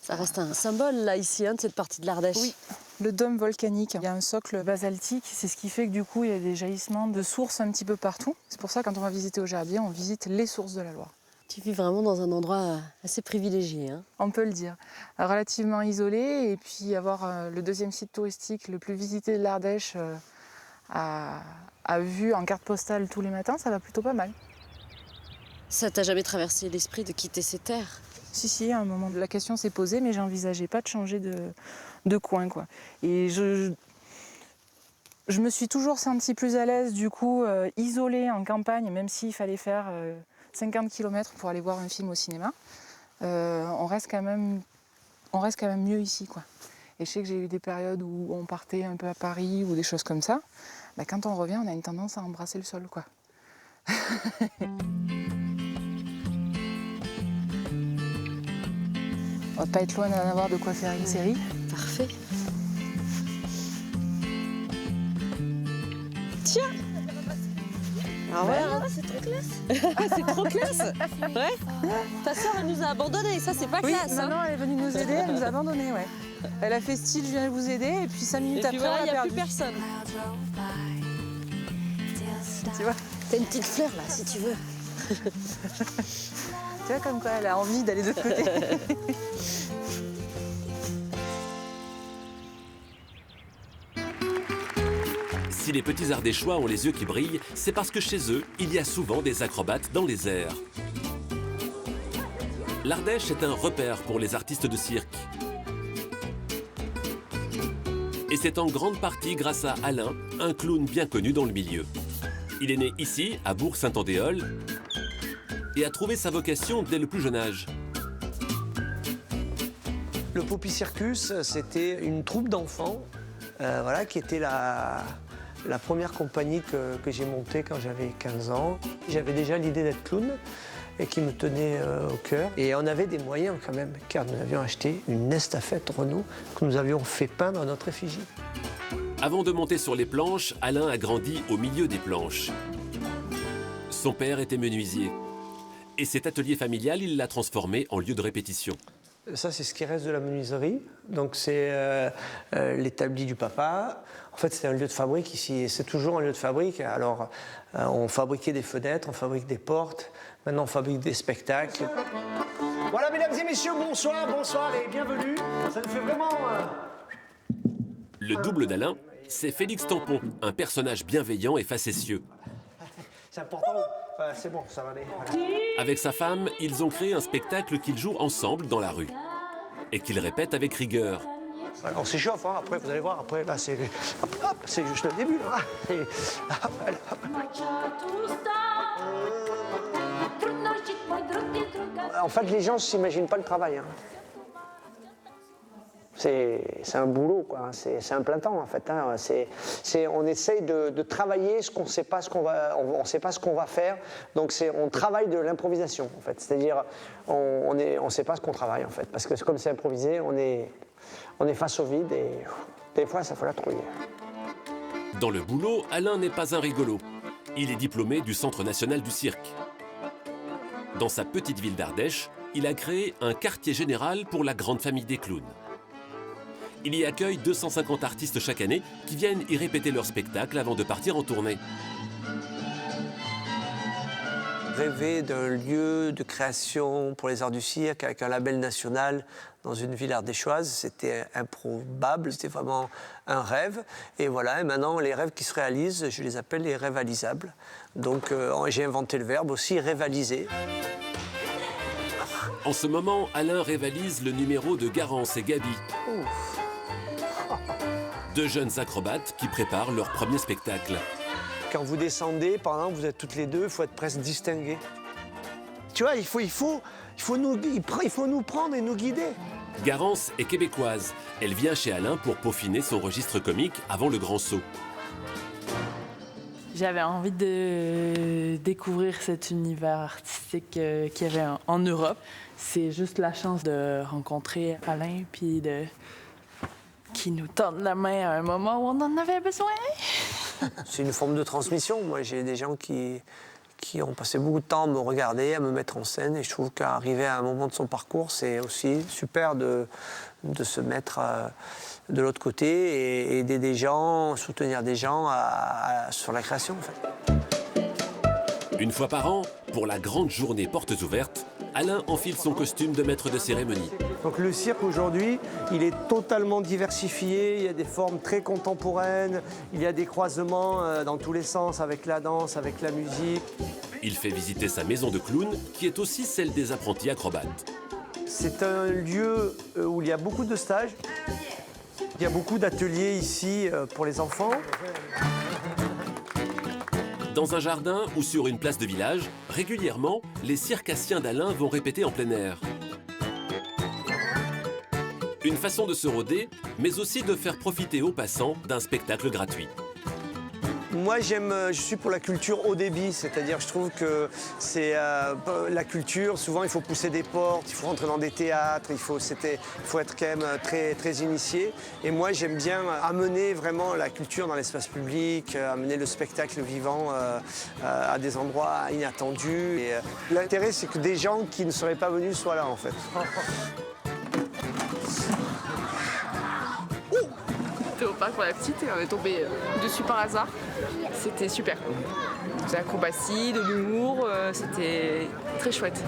Ça reste un symbole, là, ici, hein, de cette partie de l'Ardèche. Oui. Le dôme volcanique, il y a un socle basaltique, c'est ce qui fait que du coup il y a des jaillissements de sources un petit peu partout. C'est pour ça que quand on va visiter au Gerbier, on visite les sources de la Loire. Tu vis vraiment dans un endroit assez privilégié. Hein. On peut le dire. Relativement isolé et puis avoir le deuxième site touristique le plus visité de l'Ardèche à vue en carte postale tous les matins, ça va plutôt pas mal. Ça t'a jamais traversé l'esprit de quitter ces terres? Si, à un moment la question s'est posée, mais j'envisageais pas de changer de coin, quoi. Et je me suis toujours sentie plus à l'aise, du coup, isolée en campagne, même s'il fallait faire 50 km pour aller voir un film au cinéma. On reste quand même mieux ici, quoi. Et je sais que j'ai eu des périodes où on partait un peu à Paris ou des choses comme ça. Bah, quand on revient, on a une tendance à embrasser le sol, quoi. On va pas être loin d'en avoir de quoi faire une série. Parfait. Tiens. Ah ouais, c'est trop classe. C'est trop classe. Ouais. Ta soeur, elle nous a abandonnés. Ça, c'est pas classe. Non, elle est venue nous aider, elle nous a abandonnés, ouais. Elle a fait style, je viens vous aider, et puis 5 minutes après, voilà, on l'a perdu. Il n'y a plus personne. Tu vois? T'as une petite fleur là, si tu veux. Tu vois comme quoi elle a envie d'aller de l'autre côté. Si les petits Ardéchois ont les yeux qui brillent, c'est parce que chez eux, il y a souvent des acrobates dans les airs. L'Ardèche est un repère pour les artistes de cirque. Et c'est en grande partie grâce à Alain, un clown bien connu dans le milieu. Il est né ici, à Bourg-Saint-Andéol, et a trouvé sa vocation dès le plus jeune âge. Le Poppy Circus, c'était une troupe d'enfants voilà, qui était la première compagnie que j'ai montée quand j'avais 15 ans. J'avais déjà l'idée d'être clown et qui me tenait au cœur. Et on avait des moyens quand même, car nous avions acheté une estafette Renault que nous avions fait peindre à notre effigie. Avant de monter sur les planches, Alain a grandi au milieu des planches. Son père était menuisier. Et cet atelier familial, il l'a transformé en lieu de répétition. Ça, c'est ce qui reste de la menuiserie. Donc, c'est l'établi du papa. En fait, c'est un lieu de fabrique ici. C'est toujours un lieu de fabrique. Alors, on fabriquait des fenêtres, on fabrique des portes. Maintenant, on fabrique des spectacles. Voilà, mesdames et messieurs, bonsoir, bonsoir et bienvenue. Ça nous fait vraiment... Le double d'Alain, c'est Félix Tampon, un personnage bienveillant et facétieux. C'est important. C'est bon, ça va aller. Voilà. Avec sa femme, ils ont créé un spectacle qu'ils jouent ensemble dans la rue. Et qu'ils répètent avec rigueur. On s'échauffe, hein. Après, vous allez voir, après, là, c'est juste le début. Là. Et, en fait, les gens ne s'imaginent pas le travail. Hein. C'est un boulot, quoi. C'est un plein temps, en fait. Hein. On essaye de travailler ce qu'on ne sait pas ce qu'on va faire. Donc, on travaille de l'improvisation, en fait. C'est-à-dire, on ne sait pas ce qu'on travaille, en fait. Parce que comme c'est improvisé, on est face au vide et des fois, ça faut la trouiller. Dans le boulot, Alain n'est pas un rigolo. Il est diplômé du Centre national du cirque. Dans sa petite ville d'Ardèche, il a créé un quartier général pour la grande famille des clowns. Il y accueille 250 artistes chaque année qui viennent y répéter leur spectacle avant de partir en tournée. rêvé d'un lieu de création pour les arts du cirque avec un label national dans une ville ardéchoise. C'était improbable, c'était vraiment un rêve. Et voilà, et maintenant, les rêves qui se réalisent, je les appelle les rêvalisables. Donc, j'ai inventé le verbe aussi, rêvaliser. En ce moment, Alain révalise le numéro de Garance et Gabi. Deux jeunes acrobates qui préparent leur premier spectacle. Quand vous descendez, par exemple, vous êtes toutes les deux, il faut être presque distingués. Tu vois, il faut nous prendre et nous guider. Garance est québécoise. Elle vient chez Alain pour peaufiner son registre comique avant le grand saut. J'avais envie de découvrir cet univers artistique qu'il y avait en Europe. C'est juste la chance de rencontrer Alain puis qui nous tende la main à un moment où on en avait besoin. C'est une forme de transmission. Moi, j'ai des gens qui ont passé beaucoup de temps à me regarder, à me mettre en scène. Et je trouve qu'arriver à un moment de son parcours, c'est aussi super de se mettre de l'autre côté et aider des gens, soutenir des gens sur la création, en fait. Une fois par an, pour la grande journée portes ouvertes, Alain enfile son costume de maître de cérémonie. Donc le cirque aujourd'hui, il est totalement diversifié, il y a des formes très contemporaines, il y a des croisements dans tous les sens avec la danse, avec la musique. Il fait visiter sa maison de clown, qui est aussi celle des apprentis acrobates. C'est un lieu où il y a beaucoup de stages. Il y a beaucoup d'ateliers ici pour les enfants. Dans un jardin ou sur une place de village, régulièrement, les circassiens d'Alain vont répéter en plein air. Une façon de se rôder, mais aussi de faire profiter aux passants d'un spectacle gratuit. Moi, je suis pour la culture haut débit, c'est-à-dire je trouve que c'est la culture, souvent il faut pousser des portes, il faut rentrer dans des théâtres, il faut être quand même très, très initié. Et moi, j'aime bien amener vraiment la culture dans l'espace public, amener le spectacle vivant à des endroits inattendus. Et l'intérêt, c'est que des gens qui ne seraient pas venus soient là, en fait. J'étais au parc pour la petite et on est tombé dessus par hasard. C'était super. De l'acrobatie, de l'humour, c'était très chouette.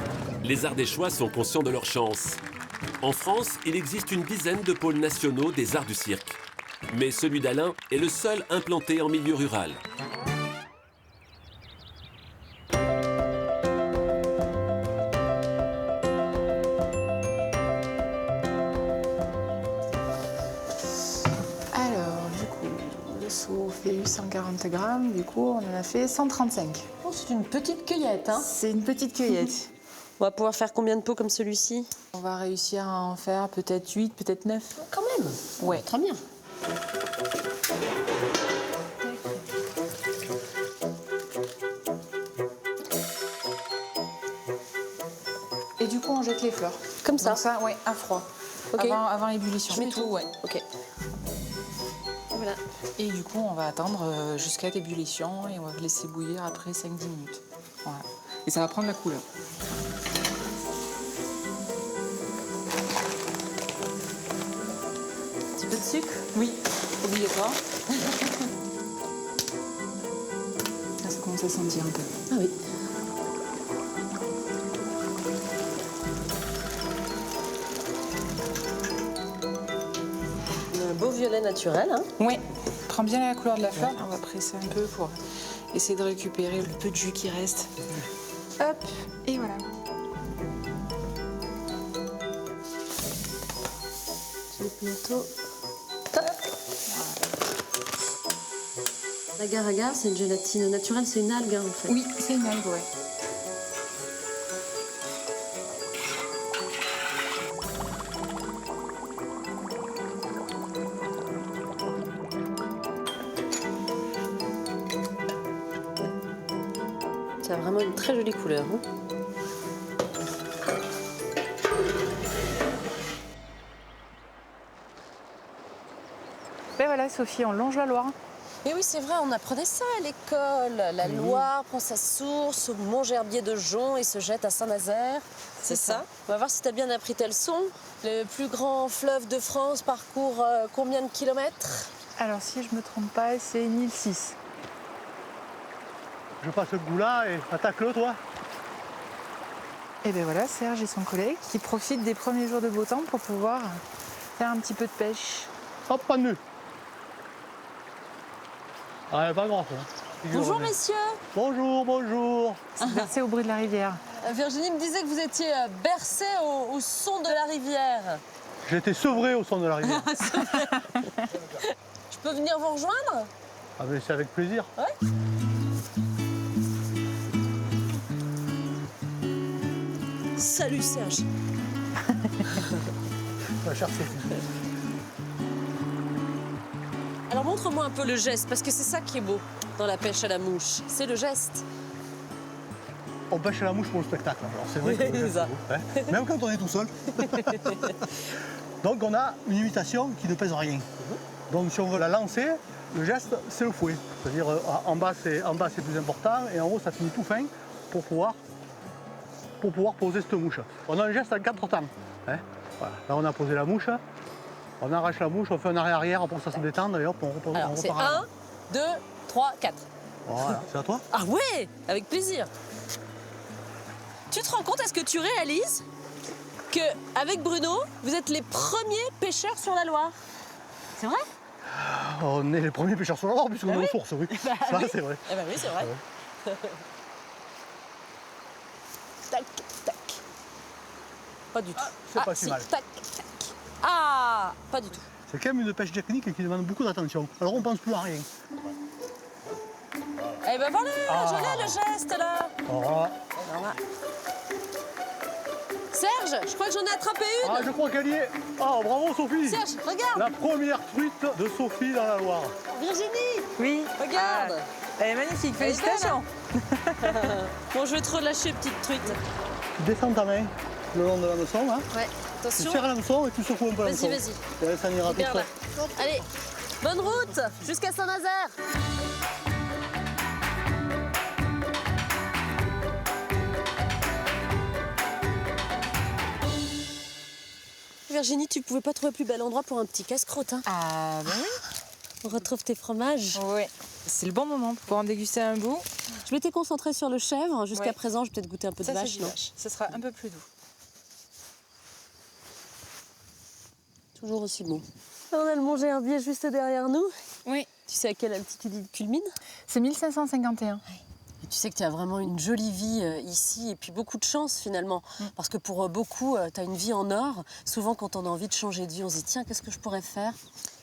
Les Ardéchois sont conscients de leur chance. En France, il existe une dizaine de pôles nationaux des arts du cirque. Mais celui d'Alain est le seul implanté en milieu rural. Fait 840 grammes, du coup on en a fait 135. Oh, c'est une petite cueillette, hein? C'est une petite cueillette. On va pouvoir faire combien de pots comme celui-ci? On va réussir à en faire peut-être 8, peut-être 9. Quand même? Ouais. Très bien. Et du coup on jette les fleurs. Comme ça? Donc ça, ouais, à froid. Okay. Avant ébullition. Je mets tout? Ouais. Ok. Voilà. Et du coup, on va attendre jusqu'à l'ébullition et on va laisser bouillir après 5-10 minutes. Voilà. Et ça va prendre la couleur. Un petit peu de sucre? Oui, obligatoire. Là, ça commence à sentir un peu. Ah oui. Un beau violet naturel, hein? Oui, prends bien la couleur de la fleur. On va presser un peu pour essayer de récupérer le peu de jus qui reste. Hop, et voilà. Bientôt. Top. L'agar-agar, c'est une gélatine naturelle, c'est une algue, hein, en fait. Oui, c'est une algue, ouais. Ça a vraiment une très jolie couleur. Hein. Ben voilà, Sophie, on longe la Loire. Mais oui, c'est vrai, on apprenait ça à l'école. La Loire prend sa source au Mont-Gerbier de Jonc et se jette à Saint-Nazaire. C'est ça. On va voir si tu as bien appris tes leçons. Le plus grand fleuve de France parcourt combien de kilomètres? Alors, si je me trompe pas, c'est 1006. Je passe le bout là et attaque-le, toi. Et bien voilà, Serge et son collègue qui profitent des premiers jours de beau temps pour pouvoir faire un petit peu de pêche. Hop, pas de nœud. Ah, pas grand. Bonjour messieurs. Bonjour, bonjour. Bercé au bruit de la rivière. Virginie me disait que vous étiez bercé au son de la rivière. J'ai été sevré au son de la rivière. Je peux venir vous rejoindre? Ah mais c'est avec plaisir. Ouais. Salut Serge. Ma chère Sophie. Alors montre-moi un peu le geste, parce que c'est ça qui est beau dans la pêche à la mouche, c'est le geste. On pêche à la mouche pour le spectacle. Alors c'est vrai que le geste, ça. c'est beau, hein. Même quand on est tout seul. Donc on a une imitation qui ne pèse rien. Donc si on veut la lancer, le geste c'est le fouet. C'est-à-dire en bas c'est plus important et en haut ça finit tout fin pour pouvoir poser cette mouche. On a un geste en 4 temps. Hein. Voilà. Là on a posé la mouche, on arrache la mouche, on fait un arrière pour que ça se détende et hop on repart. Alors c'est 1, 2, 3, 4. Voilà, c'est à toi. Ah ouais, avec plaisir. Tu te rends compte, est-ce que tu réalises qu'avec Bruno, vous êtes les premiers pêcheurs sur la Loire? C'est vrai? On est les premiers pêcheurs sur la Loire puisqu'on est aux sources, oui. Bah ça oui. c'est vrai. Eh ben oui, c'est vrai. Ah ouais. Tac, tac. Pas du tout. C'est pas si mal. Tac, tac. Ah, pas du tout. C'est quand même une pêche technique qui demande beaucoup d'attention. Alors on pense plus à rien. Eh ben voilà, je l'ai le geste là. Voilà. Alors là. Serge, je crois que j'en ai attrapé une. Ah, je crois qu'elle y est. Oh, bravo Sophie. Serge, regarde. La première truite de Sophie dans la Loire. Virginie. Oui. Regarde. Elle est magnifique, Elle est félicitations. Bon, je vais te relâcher, petite truite. Tu descends ta main le long de la hameçon, hein. Ouais, Tu attention. serres l'hameçon et tu secoues un peu l'hameçon. Vas-y, vas-y. Et là, ça ira tout Super, seul. là. Allez, bonne route jusqu'à Saint-Nazaire. Virginie, tu pouvais pas trouver plus bel endroit pour un petit casse-croûte, hein? Ah ben oui. On retrouve tes fromages. Oui, c'est le bon moment pour en déguster un bout. Je m'étais concentrée sur le chèvre. Jusqu'à Ouais. présent, je vais peut-être goûter un peu de Ça, vache. c'est du vache. Ce sera un peu plus doux. Toujours aussi bon. On a le Mont Gerbier juste derrière nous. Oui. Tu sais à quelle altitude il culmine? C'est 1551. Et tu sais que tu as vraiment une jolie vie ici et puis beaucoup de chance finalement. Parce que pour beaucoup, tu as une vie en or. Souvent, quand on a envie de changer de vie, on se dit tiens, qu'est-ce que je pourrais faire?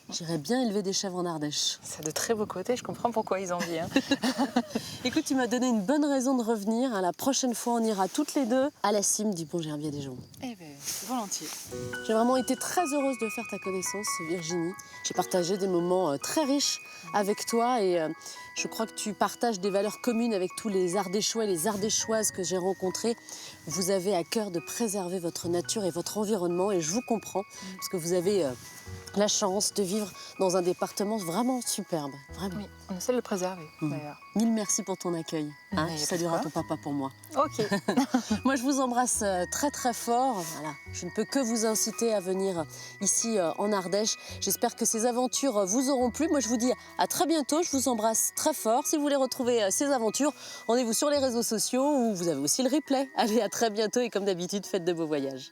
J'irais bien élever des chèvres en Ardèche. Ça a de très beaux côtés, je comprends pourquoi ils en viennent. Hein. Écoute, tu m'as donné une bonne raison de revenir. La prochaine fois, on ira toutes les deux à la cime du Mont Gerbier des Joncs. Eh bien, volontiers. J'ai vraiment été très heureuse de faire ta connaissance, Virginie. J'ai partagé des moments très riches avec toi et je crois que tu partages des valeurs communes avec tous les Ardéchois et les Ardéchoises que j'ai rencontrés. Vous avez à cœur de préserver votre nature et votre environnement et je vous comprends parce que vous avez la chance de vivre dans un département vraiment superbe. Vraiment. Oui, on essaie de le préserver d'ailleurs. Mille merci pour ton accueil. Hein, Mais tu salueras ton pourquoi papa pour moi. Ok. Moi, je vous embrasse très très fort. Voilà. Je ne peux que vous inciter à venir ici en Ardèche. J'espère que ces aventures vous auront plu. Moi, je vous dis à très bientôt. Je vous embrasse très fort. Si vous voulez retrouver ces aventures, rendez-vous sur les réseaux sociaux où vous avez aussi le replay. Allez, à très bientôt et comme d'habitude, faites de beaux voyages.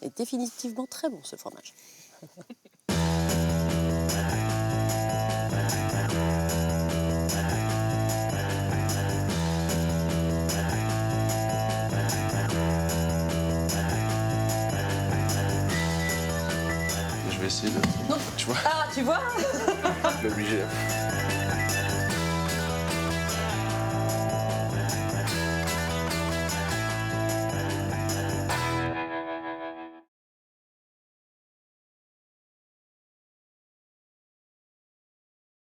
Et définitivement très bon ce fromage. Je vais essayer de... Non. Tu vois? Ah, tu vois? Je suis obligé.